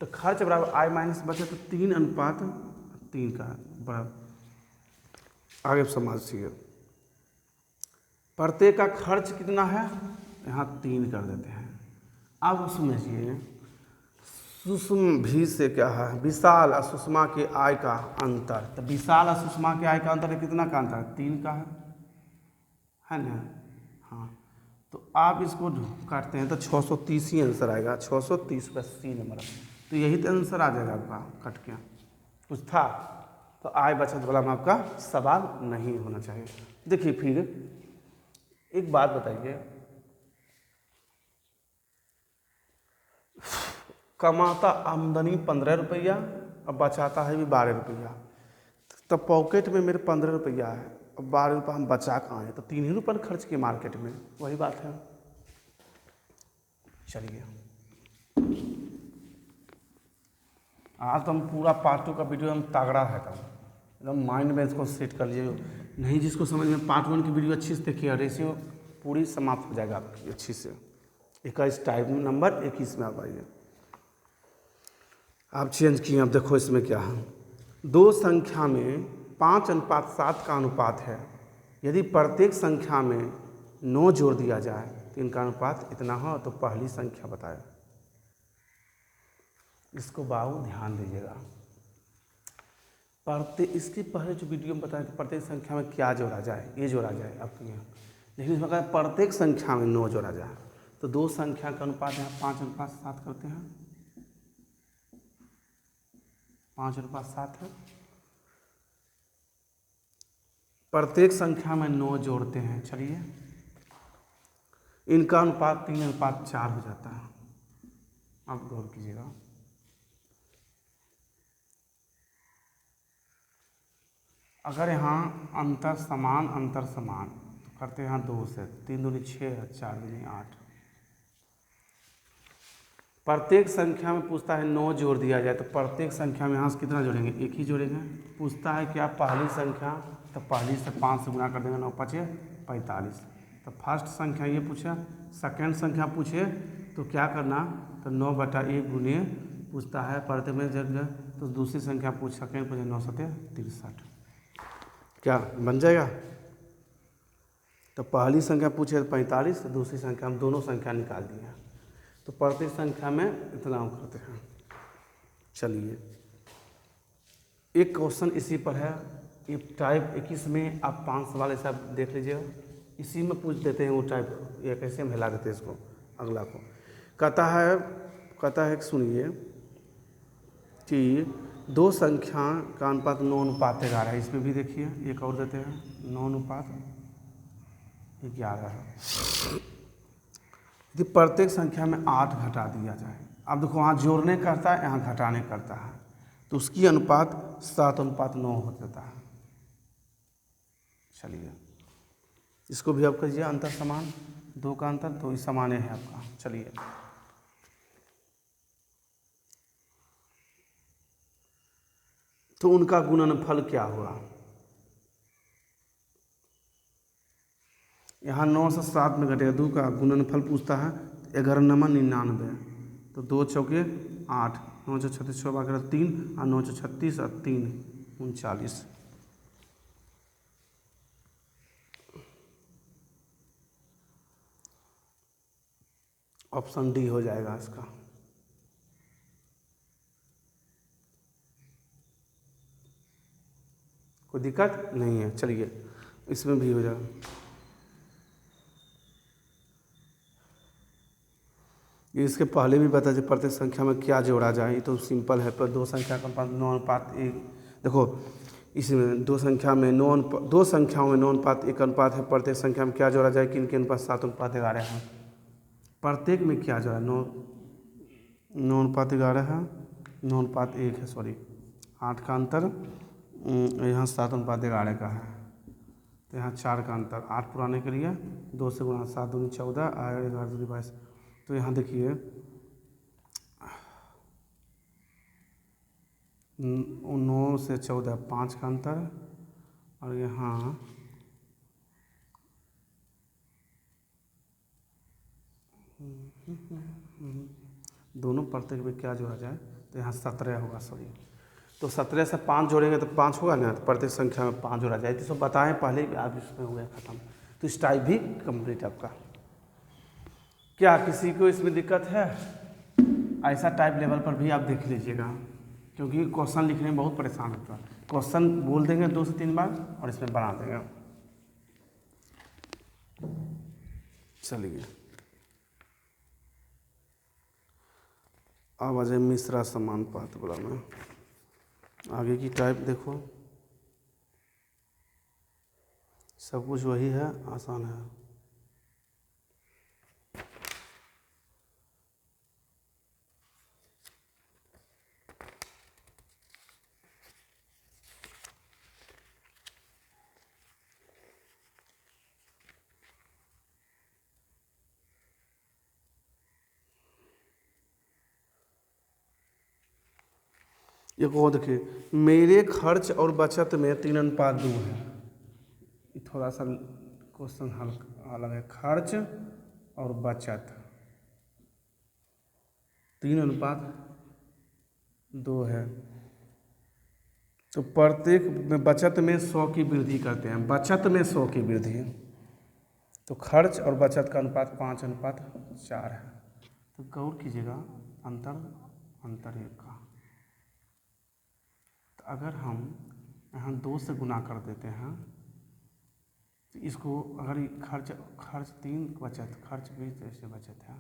तो खर्च बराबर आय माइनस बचत, तो 3:3 का बराबर। आगे समझिए, प्रत्येक का खर्च कितना है, यहाँ 3 कर देते हैं। अब समझिए सुषमा भी से क्या है, विशाल और सुषमा के आय का अंतर, तो विशाल और सुषमा के आय का अंतर कितना का अंतर, 3 का है ना। हाँ, तो आप इसको काटते हैं तो 630 ही आंसर आएगा, 630 का सी नंबर, तो यही तो आंसर आ जाएगा आपका कट के। कुछ था तो आय बचत वाला में आपका सवाल नहीं होना चाहिए। देखिए फिर एक बात बताइए, कमाता आमदनी 15 रुपया अब बचाता है भी 12 रुपया, तब पॉकेट में मेरे 15 रुपया है, अब 12 रुपया हम बचा कहाँ है, तो 3 ही रुपये खर्च किए मार्केट में, वही बात है। चलिए आज तो हम पूरा पार्ट 2 का वीडियो हम तगड़ा है एकदम माइंड में इसको सेट कर लीजिए। नहीं जिसको समझ में पार्ट 1 की वीडियो अच्छी से देखिए, रेशियो पूरी समाप्त हो जाएगा आपकी अच्छी से। 21 टाइप नंबर 21 में आप आइए, आप चेंज किए। अब देखो इसमें क्या है, दो संख्या में 5:7 का अनुपात है, यदि प्रत्येक संख्या में 9 जोड़ दिया जाए तो इनका अनुपात इतना हो, तो पहली संख्या बताए। इसको बाबू ध्यान दीजिएगा, इसके पहले जो वीडियो में बताया कि प्रत्येक संख्या में क्या जोड़ा जाए, ये जोड़ा जाए आपके यहाँ, लेकिन इसमें कहा प्रत्येक संख्या में 9 जोड़ा जाए, तो दो संख्या का अनुपात यहाँ 5:7 करते हैं, 5:7 है। प्रत्येक संख्या में 9 जोड़ते हैं, चलिए इनका अनुपात 3:4 हो जाता है। आप गौर कीजिएगा, अगर यहाँ अंतर समान तो करते हैं यहाँ 2 से, 3 दूनी 6 है, 4 दूनी 8। प्रत्येक संख्या में पूछता है 9 जोड़ दिया जाए, तो प्रत्येक संख्या में यहाँ से कितना जोड़ेंगे, 1 ही जोड़ेंगे। पूछता है कि आप पहली संख्या, तो पहली से 5 से गुना कर देंगे, 9 5 45। तो फर्स्ट संख्या ये पूछा, सेकेंड संख्या पूछे तो क्या करना, तो 9/1 गुने पूछता है प्रत्येक में जगह, तो दूसरी संख्या पूछ, सेकेंड पूछे 9 7 63, क्या बन जाएगा। तो पहली संख्या पूछे 45, तो दूसरी संख्या हम दोनों संख्या निकाल दिए, तो प्रत्येक संख्या में इतना हम करते हैं। चलिए एक क्वेश्चन इसी पर है, ये टाइप 21 में आप 5 सवाल ऐसा देख लीजिएगा, इसी में पूछ देते हैं वो टाइप, ये कैसे हम हिला देते हैं इसको अगला को। कहता है कि सुनिए कि दो संख्या का अनुपात 9:11 है, इसमें भी देखिए एक और देते हैं 9:11 है। यदि प्रत्येक संख्या में 8 घटा दिया जाए, अब देखो वहाँ जोड़ने करता है, यहाँ घटाने करता है, तो उसकी अनुपात 7:9 हो जाता है। चलिए इसको भी आप कीजिए, अंतर समान, 2 का अंतर, तो इस समान है आपका। चलिए तो उनका गुणनफल क्या हुआ, यहाँ 9 से 7 में घटेगा, 2 का गुणनफल पूछता है, 11×99, तो 2 चौके 8, 9 चौ 36, 6 बारह 3, और 9 चौ 36 और 3 39। ऑप्शन डी हो जाएगा इसका। कोई दिक्कत नहीं है, चलिए इसमें भी हो जाएगा। ये इसके पहले भी बता जो प्रत्येक संख्या में क्या जोड़ा जाए, ये तो सिंपल है, पर दो संख्या का अनुपात 9:1। देखो इसमें दो संख्याओं में 9:1 अनुपात है, प्रत्येक संख्या में क्या जोड़ा जाए, किन के अनुपात 7:11 है। प्रत्येक में क्या जोड़ा, 9:11 है, 9:1 है, सॉरी 8 का अंतर, यहाँ 7:11 का है, तो यहाँ 4 का अंतर, 8 पुराने के लिए 2 से गुणा, 7 दूनी 14 और 11 दूनी 22। तो यहाँ देखिए 9 से 14 5 का अंतर, और यहाँ दोनों प्रत्येक में क्या जोड़ा जाए, तो यहाँ 17 होगा, सॉरी। तो 17 से 5 जोड़ेंगे तो 5 होगा ना, तो प्रत्येक संख्या में 5 जोड़ा जाए, तो सब बताएं पहले भी, आप इसमें हो गया खत्म। तो इस टाइप भी कंप्लीट आपका। क्या किसी को इसमें दिक्कत है, ऐसा टाइप लेवल पर भी आप देख लीजिएगा, क्योंकि क्वेश्चन लिखने में बहुत परेशान होता है। क्वेश्चन बोल देंगे 2 से 3 बार और इसमें बना देंगे। चलिए अब आ जाए मिश्रा समानुपात वाला में, आगे की टाइप देखो, सब कुछ वही है, आसान है। एक और देखिए, मेरे खर्च और बचत में 3:2 है। ये थोड़ा सा क्वेश्चन अलग है। खर्च और बचत 3:2 है। तो प्रत्येक में बचत में 100 की वृद्धि करते हैं, बचत में 100 की वृद्धि। तो खर्च और बचत का अनुपात 5:4 है। तो गौर कीजिएगा अंतर एक का। तो अगर हम यहाँ 2 से गुना कर देते हैं तो इसको अगर खर्च 3 बचत, खर्च 20 जैसे बचत है।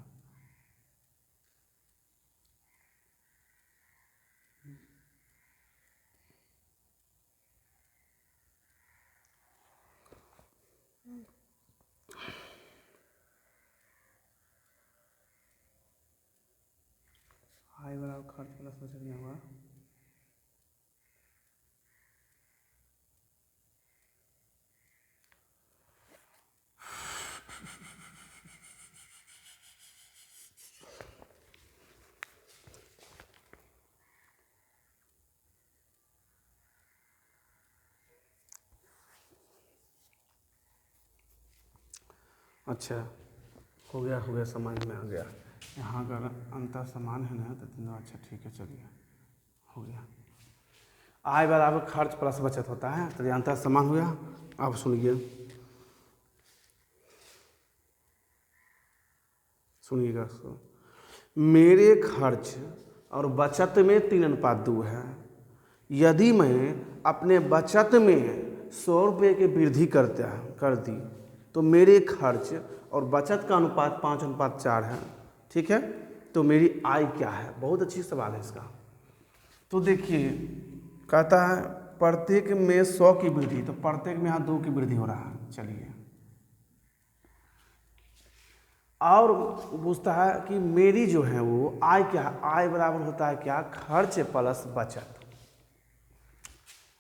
आय बराबर खर्च प्लस बचत में होगा। अच्छा, हो गया, समझ में आ गया। यहाँ अगर अंतर समान है ना तो तीनों, अच्छा ठीक है, चलिए हो गया। आय बराबर खर्च प्लस बचत होता है, तो ये अंतर समान हो गया। अब सुनिएगा इसको। मेरे खर्च और बचत में 3:2 है। यदि मैं अपने बचत में 100 रुपये की वृद्धि कर दी तो मेरे खर्च और बचत का अनुपात 5:4 है। ठीक है, तो मेरी आय क्या है? बहुत अच्छी सवाल है इसका। तो देखिए, कहता है प्रत्येक में 100 की वृद्धि, तो प्रत्येक में यहाँ 2 की वृद्धि हो रहा है। चलिए, और पूछता है कि मेरी जो है वो आय क्या है? आय बराबर होता है क्या? खर्च प्लस बचत।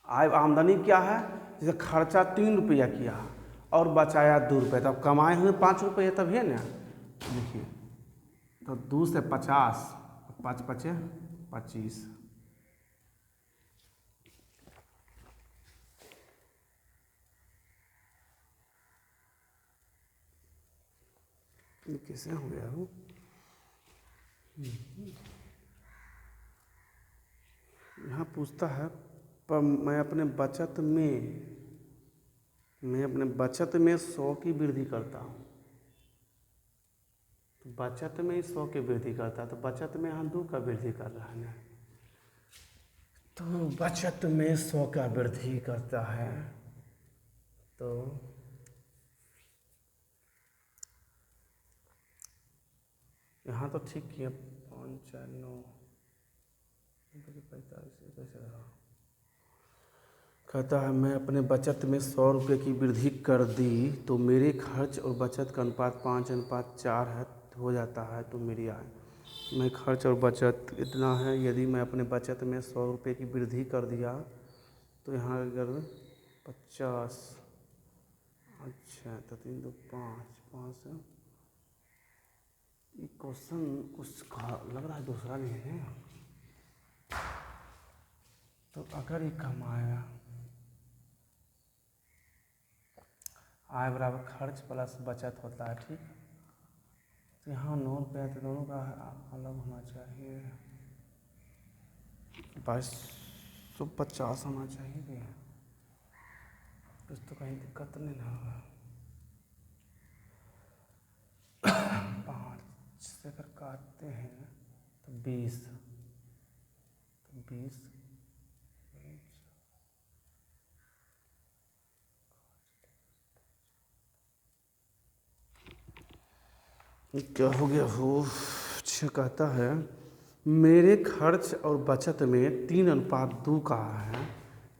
आय आमदनी क्या है? जैसे खर्चा 3 रुपया किया और बचाया 2 रुपये, तब कमाए हुए 5 रुपये, तब है ना। देखिए, तो 2 से 50, 5 पचे 25। ये कैसे हो गया वो? यहाँ पूछता है पर मैं अपने बचत में 100 की वृद्धि करता हूँ। तो बचत में 100 की वृद्धि करता है, तो बचत में यहाँ 2 का वृद्धि कर रहा है ना। तो बचत में 100 का वृद्धि करता है, तो यहाँ तो ठीक किया, 5 4 9 45 कैसे रहा। कहता है मैं अपने बचत में 100 रुपये की वृद्धि कर दी तो मेरे खर्च और बचत का अनुपात 5:4 है, हो जाता है, तो मेरी आय। मैं खर्च और बचत इतना है, यदि मैं अपने बचत में 100 रुपये की वृद्धि कर दिया तो यहाँ अगर 50, अच्छा तो 3 2 5 ये क्वेश्चन कुछ लग रहा है दूसरा नहीं है। तो अगर ये कमाया, आय बराबर खर्च प्लस बचत होता है, ठीक। तो यहाँ 9 रुपया, तो दोनों का अलग होना चाहिए, 2250 होना चाहिए। कुछ तो कहीं दिक्कत नहीं ना होगा। 5 से अगर काटते हैं तो 20, तो 20 क्या हो गया हो। अच्छा, कहता है मेरे खर्च और बचत में 3:2 कहा है।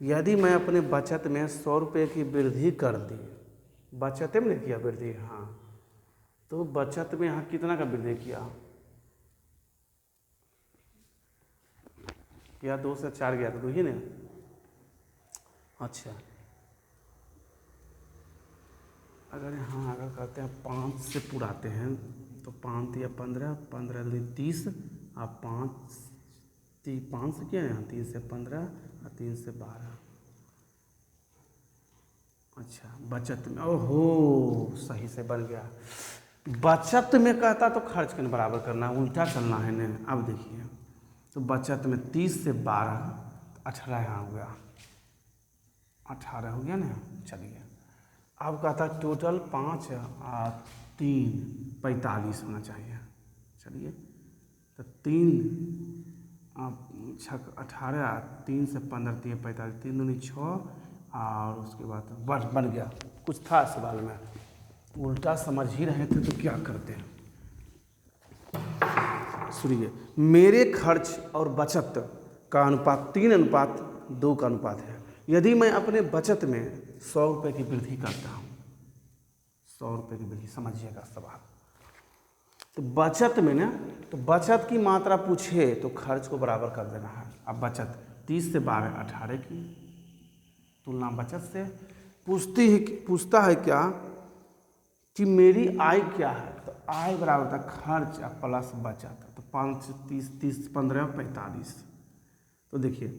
यदि मैं अपने बचत में 100 रुपये की वृद्धि कर दी, बचत में नहीं किया वृद्धि, हाँ, तो बचत में यहाँ कितना का वृद्धि किया 2 से 4 गया, तो 2 ही ना। अच्छा, अगर यहाँ अगर कहते हैं 5 से पुराते हैं तो 5 या 15, 15 दूनी 30 और 5 5 से किया यहाँ 3 से 15 और 3 से 12। अच्छा बचत में, ओहो सही से बन गया। बचत में कहता तो खर्च के बराबर करना, उल्टा चलना है ना। अब देखिए तो बचत में 30 से 12 18 यहाँ हो गया, 18 हो गया ना। चलिए अब कहता टोटल 5 और 3 45 होना चाहिए। चलिए तो 3 छक 18, 3 से 15 3 45, 3 दूनी 6 और उसके बाद बन गया। कुछ था सवाल में, उल्टा समझ ही रहे थे तो क्या करते हैं। सुनिए, मेरे खर्च और बचत का अनुपात 3:2 का अनुपात है। यदि मैं अपने बचत में 100 रुपये की वृद्धि करता हूँ, 100 रुपये की वृद्धि, समझिएगा सवाल। तो बचत में ना, तो बचत की मात्रा पूछे तो खर्च को बराबर कर देना है। अब बचत 30 से 12 18 की तुलना बचत से पूछता है क्या कि मेरी आय क्या है। तो आय बराबर था खर्च प्लस बचत। तो 5 30 30 15 45। तो देखिए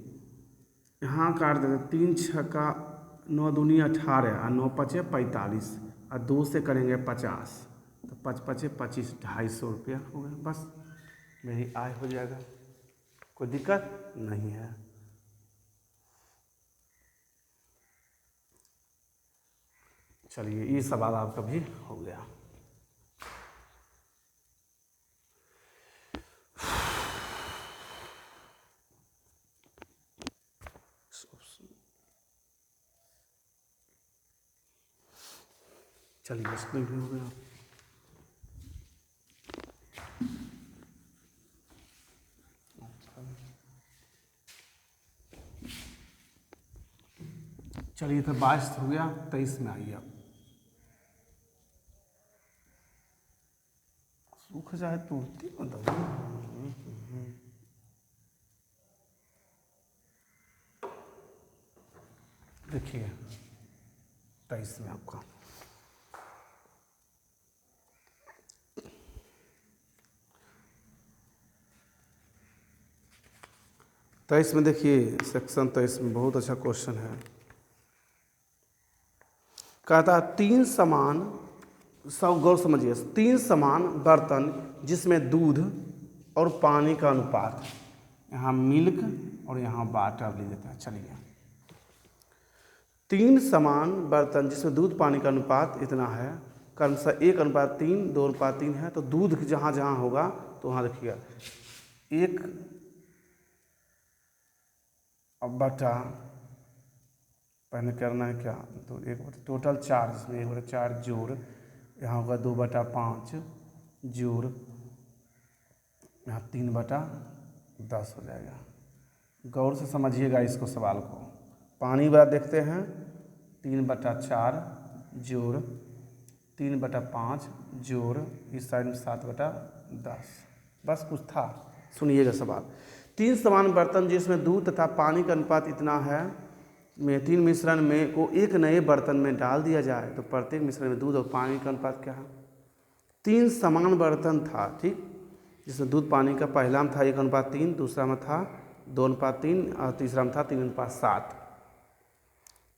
यहाँ काट देते 3 छक्का 9 दूनी 18 और 9 पचे 45 और 2 से करेंगे 50। तो 5 पचे 25, 250 रुपया हो गया। बस मेरी आय हो जाएगा, कोई दिक्कत नहीं है। चलिए ये सवाल आपका भी हो गया। चलिए इसमें भी हो गया। चलिए तो 22 हो गया, 23 में आइए आप। सूख जाए तुरंत देखिए 23 में आपका तेईस में देखिए सेक्शन 23 में बहुत अच्छा क्वेश्चन है। कहता है 3 समान, सब गौर समझिए, 3 समान बर्तन जिसमें दूध और पानी का अनुपात, यहाँ मिल्क और यहाँ वाटर ले लेते हैं। चलिए 3 समान बर्तन जिसमें दूध पानी का अनुपात इतना है, क्रमशः 1:3 2:3 है। तो दूध जहाँ जहाँ होगा तो वहाँ देखिएगा 1 बटा, पहले करना है क्या, तो 1 टोटल 4, जिसमें 1/4 जोड़, यहाँ होगा 2/5 जोड़, यहाँ 3/10 हो जाएगा। गौर से समझिएगा इसको, सवाल को। पानी वाला देखते हैं 3/4 जोड़ 3/5 जोड़, इस साइड में 7/10। बस कुछ था, सुनिएगा सवाल। 3 समान बर्तन जिसमें दूध तथा पानी का अनुपात इतना है में 3 मिश्रण में को एक नए बर्तन में डाल दिया जाए तो प्रत्येक मिश्रण में दूध और पानी का अनुपात क्या है। 3 समान बर्तन था, ठीक, जिसमें दूध पानी का पहला में था 1:3, दूसरा में था 2:3 और तीसरा में था 3:7।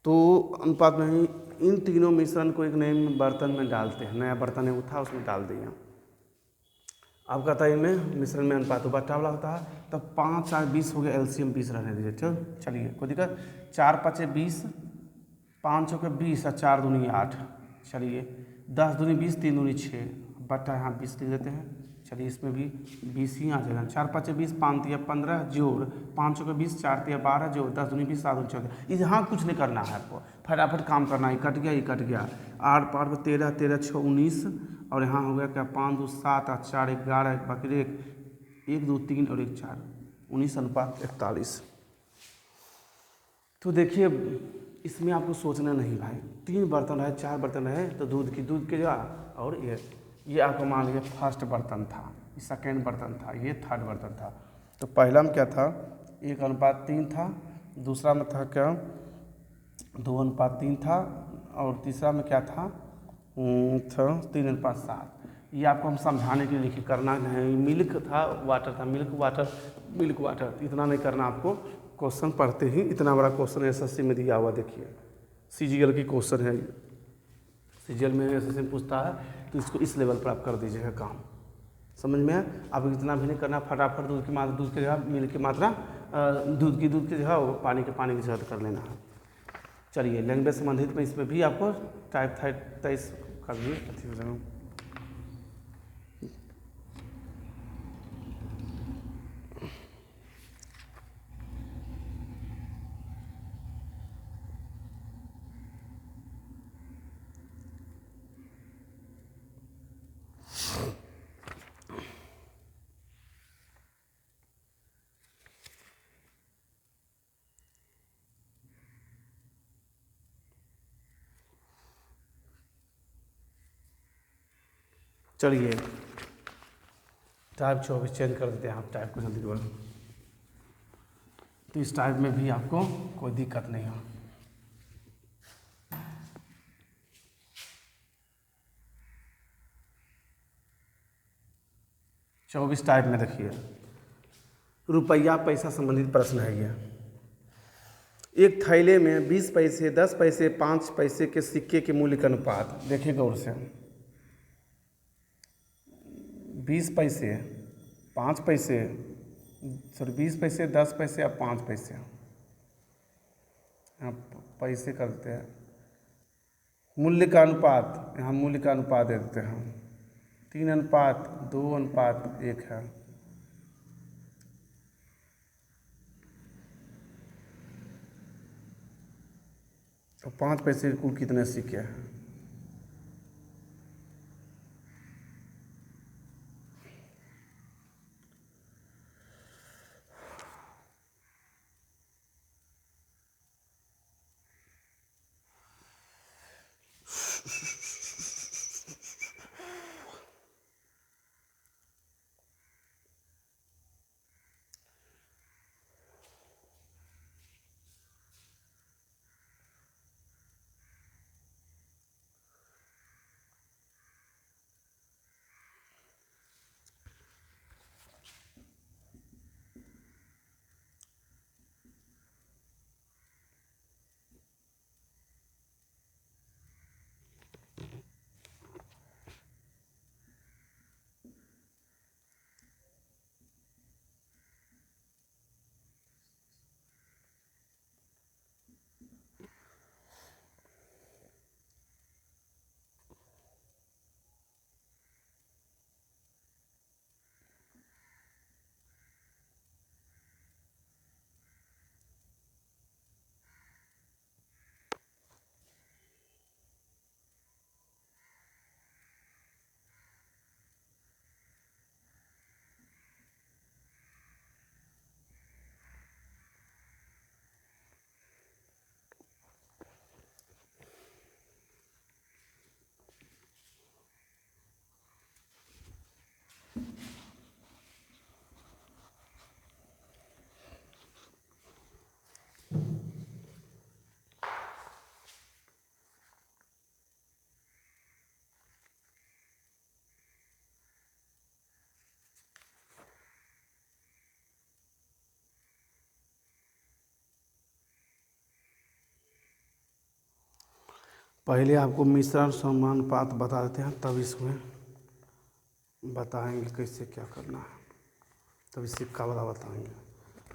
तो अनुपात में ही इन तीनों मिश्रण को एक नए बर्तन में डालते हैं। नया बर्तन है वो था, उसमें डाल दिया। अब कहता है इनमें मिश्रण में अनुपात बट्टा वाला होता है। तब 5 4 20 हो गया, एलसीएम 20 रहने दीजिए। ठीक, चलिए कोई दिक्कत। 4 5 20, 5 चौके 20 और 4 दूनी 8। चलिए 10 दूनी 20, 3 दूनी 6, बट्टा यहाँ 20 लिख देते हैं। चलिए इसमें भी 20 ही आ जाएगा। 4 5 20, 5 3 15 जोड़ 5 चौके 20, 4 3 12 जोड़ 10 दूनी 20, 7 दूनी 14। यहाँ कुछ नहीं करना है आपको, फटाफट काम करना है। कट गया, ये कट गया। 8 5 13 13 6 19 और यहाँ हो गया क्या 5 2 7 और 4 11, बाकी 1 2 3 और 1 4, 19:41। तो देखिए इसमें आपको सोचना नहीं भाई, 3 बर्तन है 4 बर्तन है तो दूध के जा, और ये आपको मान लीजिए फर्स्ट बर्तन था, ये सेकेंड बर्तन था, ये थर्ड बर्तन था। तो पहला में क्या था 1:3 था, दूसरा में था क्या 2:3 था, और तीसरा में क्या था 3:7। ये आपको हम समझाने के लिए लिखे, करना नहीं। मिल्क था, वाटर था, मिल्क वाटर, मिल्क वाटर, इतना नहीं करना आपको। क्वेश्चन पढ़ते ही इतना बड़ा क्वेश्चन एसएससी में दिया हुआ, देखिए सीजीएल की क्वेश्चन है। सीजीएल में एसएससी में पूछता है तो इसको इस लेवल पर आप कर दीजिएगा काम, समझ में है। अब इतना भी नहीं करना, फटाफट दूध की मात्रा, दूध की जगह मिल्क की मात्रा, दूध की जगह पानी की जगह कर लेना है। चलिए लैंग्वेज संबंधित में इसमें भी आपको टाइप 23 कर दिए अथी हो जाएगा। चलिए टाइप 24 चेंज कर देते हैं, आप टाइप को जल्दी बोलो, तो इस टाइप में भी आपको कोई दिक्कत नहीं हो। चौबीस टाइप में देखिए, रुपया पैसा संबंधित प्रश्न है ये। एक थैले में 20 पैसे, 10 पैसे, 5 पैसे के सिक्के के मूल्य का अनुपात, देखिए गौर से। 20 पैसे, 5 पैसे, सॉरी 20 पैसे, 10 पैसे या 5 पैसे, यहाँ पैसे करते हैं। मूल्य का अनुपात, यहाँ मूल्य का अनुपात दे देते हैं 3:2:1 है। तो 5 पैसे के कुल कितने सिक्के हैं? पहले आपको मिश्रण समानुपात बता देते हैं, तब इसमें बताएंगे कैसे क्या करना है, तभी सिक्का वाला बताएंगे,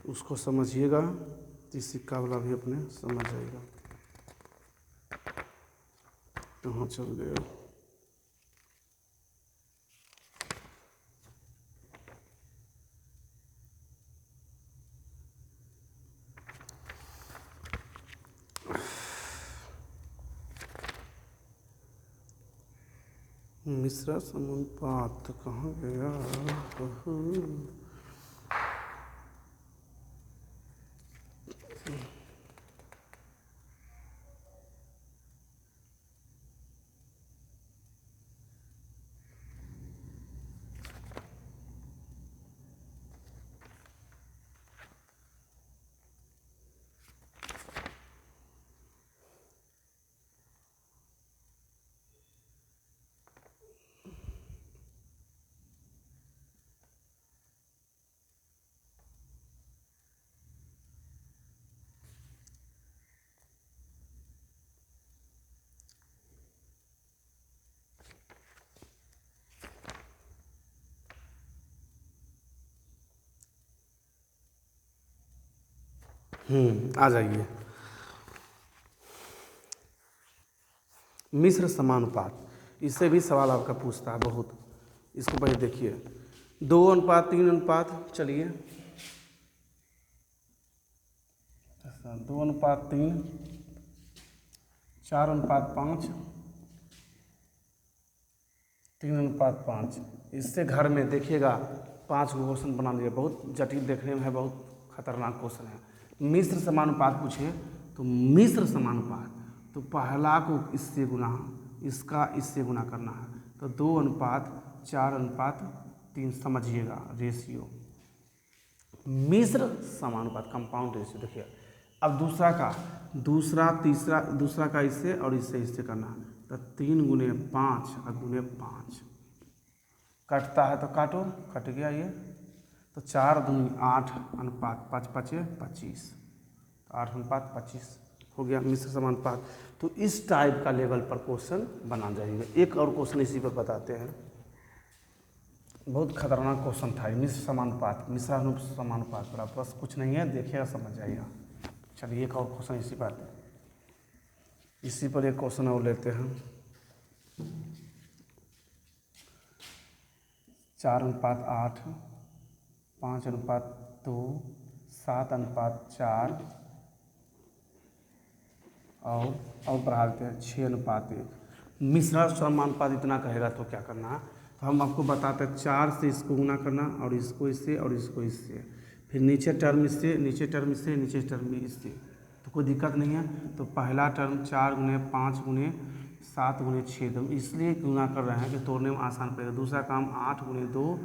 उसको समझिएगा तो सिक्का वाला भी अपने समझ जाएगा। कहाँ चल गया? मिश्रण समानुपात कहाँ गया? आ जाइए। मिश्र समानुपात, इससे भी सवाल आपका पूछता है बहुत। इसको पहले देखिए, 2:3 चलिए 2:3, 4:5, 3:5। इससे घर में देखिएगा 5 गो क्वेश्चन बना लीजिए, बहुत जटिल देखने में है, बहुत खतरनाक क्वेश्चन है। मिश्र समानुपात पूछे तो मिश्र समानुपात, तो पहला को इससे गुना, इसका इससे गुना करना है, तो 2:4:3 समझिएगा रेशियो। मिश्र समानुपात कंपाउंड रेशियो। देखिए अब दूसरा का इससे और इससे करना है, तो 3x5 और x5 कटता है तो काटो, कट गया ये, तो 4×8 अनुपात 5×5 = 25, 8:25 हो गया मिश्र समानुपात। तो इस टाइप का लेवल पर क्वेश्चन बना जाएगा। एक और क्वेश्चन इसी पर बताते हैं, बहुत खतरनाक क्वेश्चन था मिश्र समानुपात, मिश्रानुपात समानुपात पर, बस कुछ नहीं है, देखिएगा समझ जाइएगा। चलिए एक और क्वेश्चन इसी पर एक क्वेश्चन और लेते हैं। 4:8, 5:2, 7:4 और बढ़ा देते हैं 6:1। मिश्रा समानुपात इतना कहेगा तो क्या करना है, तो हम आपको बताते हैं 4 से इसको गुना करना और इसको इससे और इसको इससे, फिर नीचे टर्म इससे, नीचे टर्म इससे, नीचे टर्म इससे, तो कोई दिक्कत नहीं है। तो पहला टर्म 4×5×7×6, तो इसलिए गुना कर रहे हैं कि तोड़ने में आसान पड़ेगा। दूसरा काम 8×2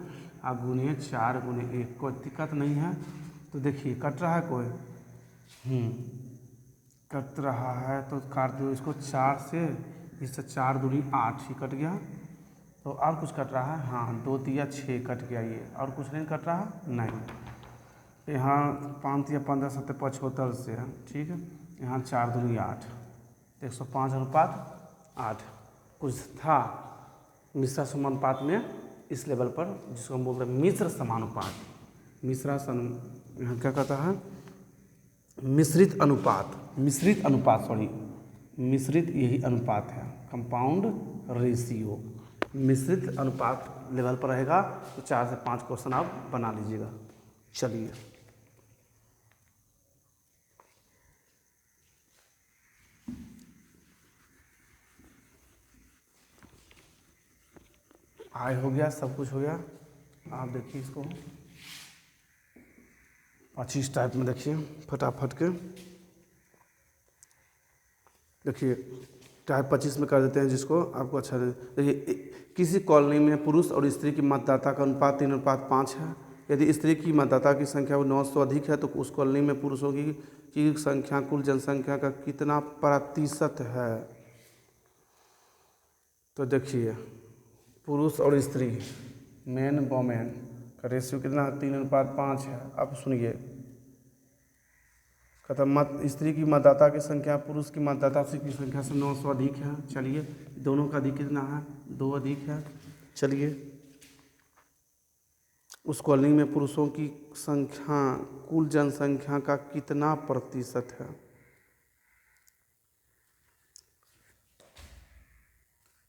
और ×4×1, कोई दिक्कत नहीं है। तो देखिए कट रहा है कोई, कट रहा है तो काट दो इसको 4 से, इससे 4×8 ही कट गया। तो और कुछ कट रहा है, हाँ 2×3=6 कट गया ये, और कुछ नहीं कट रहा नहीं। यहाँ 5×3=15, 7×5=75 से है, ठीक है। यहाँ 4×2=8, 105:8 कुछ था मिश्र समानुपात में इस लेवल पर, जिसको हम बोल रहे हैं मिश्र समानुपात। यहाँ क्या कहता है, मिश्रित यही अनुपात है, कंपाउंड रेशियो। मिश्रित अनुपात लेवल पर रहेगा, तो 4 से 5 क्वेश्चन आप बना लीजिएगा। चलिए आय हो गया, सब कुछ हो गया। आप देखिए इसको 25 टाइप में देखिए फटाफट के। देखिए टाइप 25 में कर देते हैं, जिसको आपको अच्छा लगे। देखिए किसी कॉलोनी में पुरुष और स्त्री की मतदाता का अनुपात 3:5 है। यदि स्त्री की मतदाता की संख्या 900 अधिक है, तो उस कॉलोनी में पुरुषों की संख्या कुल जनसंख्या का कितना प्रतिशत है। तो देखिए पुरुष और स्त्री, मैन वोमेन का रेशियो कितना है, 3:5 है। अब सुनिए, कहता स्त्री की मतदाता की संख्या पुरुष की मतदाता की संख्या से 900 अधिक है। चलिए दोनों का अधिक कितना है, 2 अधिक है। चलिए उस कॉलोनी में पुरुषों की संख्या कुल जनसंख्या का कितना प्रतिशत है।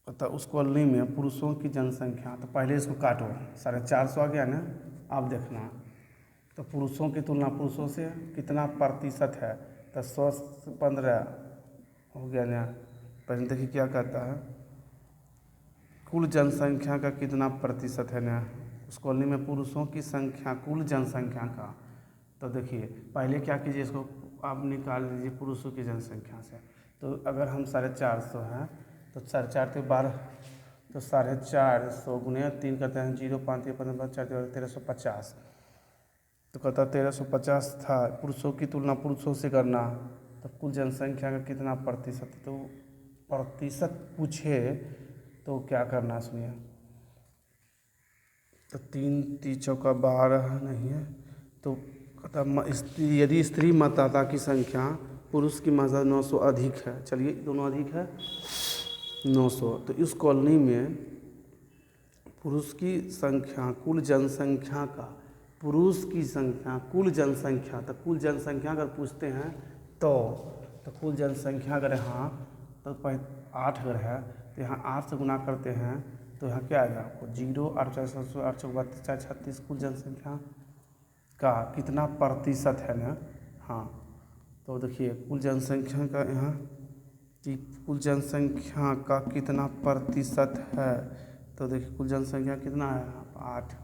तो उस कॉलोनी में पुरुषों की जनसंख्या, तो पहले इसको काटो, 450 आ गया ना। अब देखना तो पुरुषों की तुलना पुरुषों से कितना प्रतिशत है, तो 100 से 15 हो गया ना। पहले देखिए क्या कहता है, कुल जनसंख्या का कितना प्रतिशत है ना उस कॉलोनी में पुरुषों की संख्या कुल जनसंख्या का। तो देखिए पहले क्या कीजिए, इसको आप निकाल लीजिए पुरुषों की जनसंख्या से। तो अगर हम 450 हैं, तो 4×4 = 12, तो 450 गुने 3 करते हैं 0, 5 × 15 4 1350। तो कहता 1350 था। पुरुषों की तुलना पुरुषों से करना, तो कुल जनसंख्या का कितना प्रतिशत, तो प्रतिशत पूछे तो क्या करना सुनिए। तो 3×3 = 12 नहीं है, तो कहता यदि स्त्री मतदाता की संख्या पुरुष की मतदाता 900 अधिक है। चलिए दोनों अधिक है 900, तो इस कॉलोनी में पुरुष की संख्या कुल जनसंख्या का पुरुष की संख्या कुल जनसंख्या, तो कुल जनसंख्या अगर पूछते हैं तो कुल जनसंख्या अगर यहाँ तो 8 अगर है तो यहाँ 8 से गुना करते हैं तो यहाँ क्या आएगा आपको 0 8 4 8 32 4 36 कुल जनसंख्या का कितना प्रतिशत है ना। हाँ तो देखिए कुल जनसंख्या का यहाँ कि कुल जनसंख्या का कितना प्रतिशत है, तो देखिए कुल जनसंख्या कितना है 8।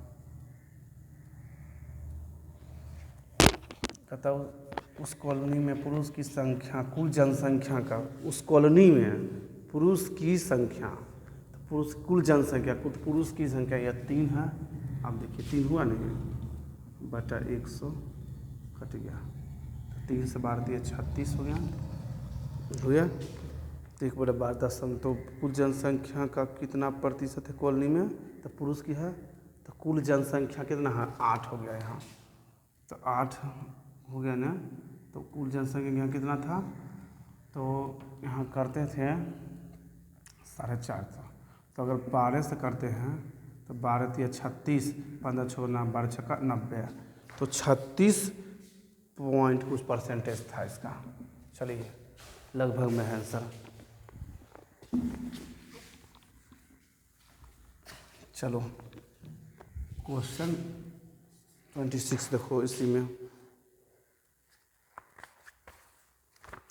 कहता उस कॉलोनी में पुरुष की संख्या कुल जनसंख्या का, उस कॉलोनी में पुरुष की संख्या, तो पुरुष कुल जनसंख्या कुल पुरुष की संख्या यह 3 है। अब देखिए 3 हुआ नहीं बटा 100 कट गया, तो 3 से 12 दिए 36 हो गया। तो 1/12 तो कुल जनसंख्या का कितना प्रतिशत है कॉलोनी में, तो पुरुष की है, तो कुल जनसंख्या कितना है 8 हो गया यहाँ, तो 8 हो गया ना। तो कुल जनसंख्या यहाँ कितना था, तो यहाँ करते थे 450, तो अगर 12 से करते हैं तो 12 3 36, 15 6 12 6 90, तो 36 पॉइंट कुछ परसेंटेज था इसका। चलिए लगभग में है आंसर। चलो क्वेश्चन 26 देखो, इसी में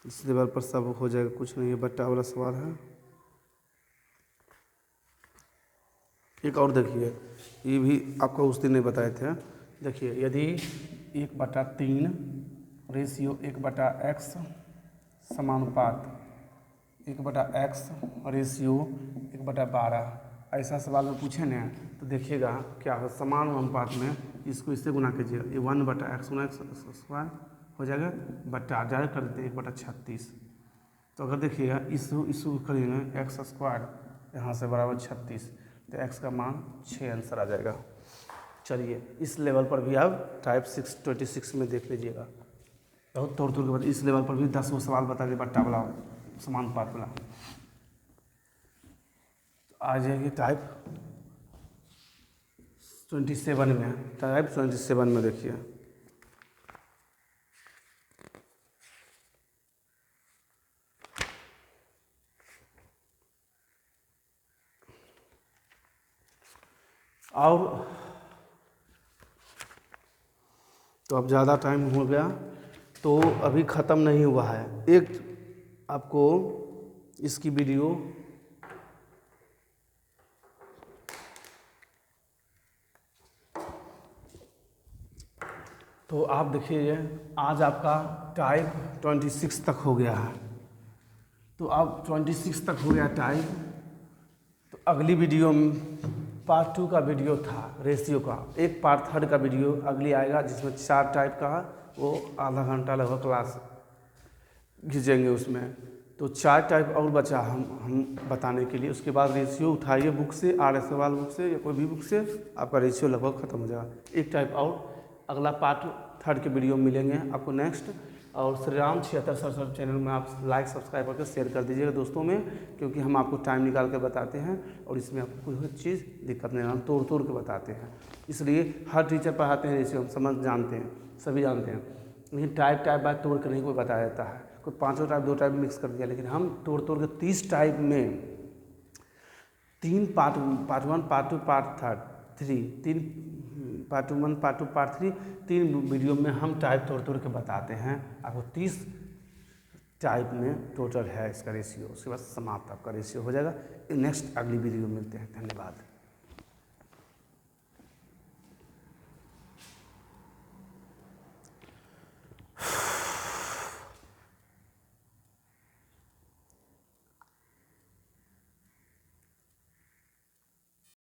इस लेवल पर सब हो जाएगा, कुछ नहीं है, बट्टा वाला सवाल है। एक और देखिए, ये भी आपको उस दिन नहीं बताए थे। देखिए यदि 1/3 रेशियो 1/x समानुपात 1/x रेशियो 1/12 ऐसा सवाल में पूछे ना, तो देखिएगा क्या हो, समान अनुपात में इसको इससे गुना कीजिए, ये 1/x हो जाएगा, बट्टा ज़्यादा कर देते 1/36। तो अगर देखिएगा इसको करेंगे x² यहाँ से बराबर 36, तो x का मान 6 आंसर आ जाएगा। चलिए इस लेवल पर भी आप टाइप 26 में देख लीजिएगा, बहुत तौर के बाद इस लेवल पर भी 10 सवाल बता दिए बट्टा वाला समानुपात वाला। आ जाएगी टाइप 27 में, टाइप 27 में देखिए और तो अब ज़्यादा टाइम हो गया, तो अभी ख़त्म नहीं हुआ है, एक आपको इसकी वीडियो तो आप देखिए आज आपका टाइप 26 तक हो गया है। तो अब 26 तक हो गया टाइप, तो अगली वीडियो में पार्ट 2 का वीडियो था रेशियो का, एक पार्ट 3 का वीडियो अगली आएगा जिसमें 4 टाइप का, वो आधा घंटा लगभग क्लास खींचेंगे उसमें। तो 4 टाइप और बचा हम बताने के लिए। उसके बाद रेशियो उठाइए बुक से, RS सवाल बुक से या कोई भी बुक से, आपका रेशियो लगभग ख़त्म हो जाएगा। एक टाइप और अगला पार्ट 3 के वीडियो में मिलेंगे आपको नेक्स्ट। और श्री राम 76 चैनल में आप लाइक सब्सक्राइब करके शेयर कर दीजिएगा दोस्तों में, क्योंकि हम आपको टाइम निकाल के बताते हैं और इसमें आपको कोई चीज़ दिक्कत नहीं, हम तोड़ के बताते हैं। इसलिए हर टीचर पढ़ाते हैं रेशियो, हम समझ जानते हैं, सभी जानते हैं, लेकिन टाइप बाय तोड़ के नहीं कोई बता देता है। कोई 5 टाइप 2 टाइप मिक्स कर दिया, लेकिन हम तोड़ के 30 टाइप में 3 part 1 part 2 part 3 3 part 1 part 2 part 3 3 video में हम टाइप तोड़ के बताते हैं आपको। 30 टाइप में टोटल है इसका रेशियो, उसके बाद समाप्त आपका रेशियो हो जाएगा। नेक्स्ट अगली वीडियो में मिलते हैं, धन्यवाद।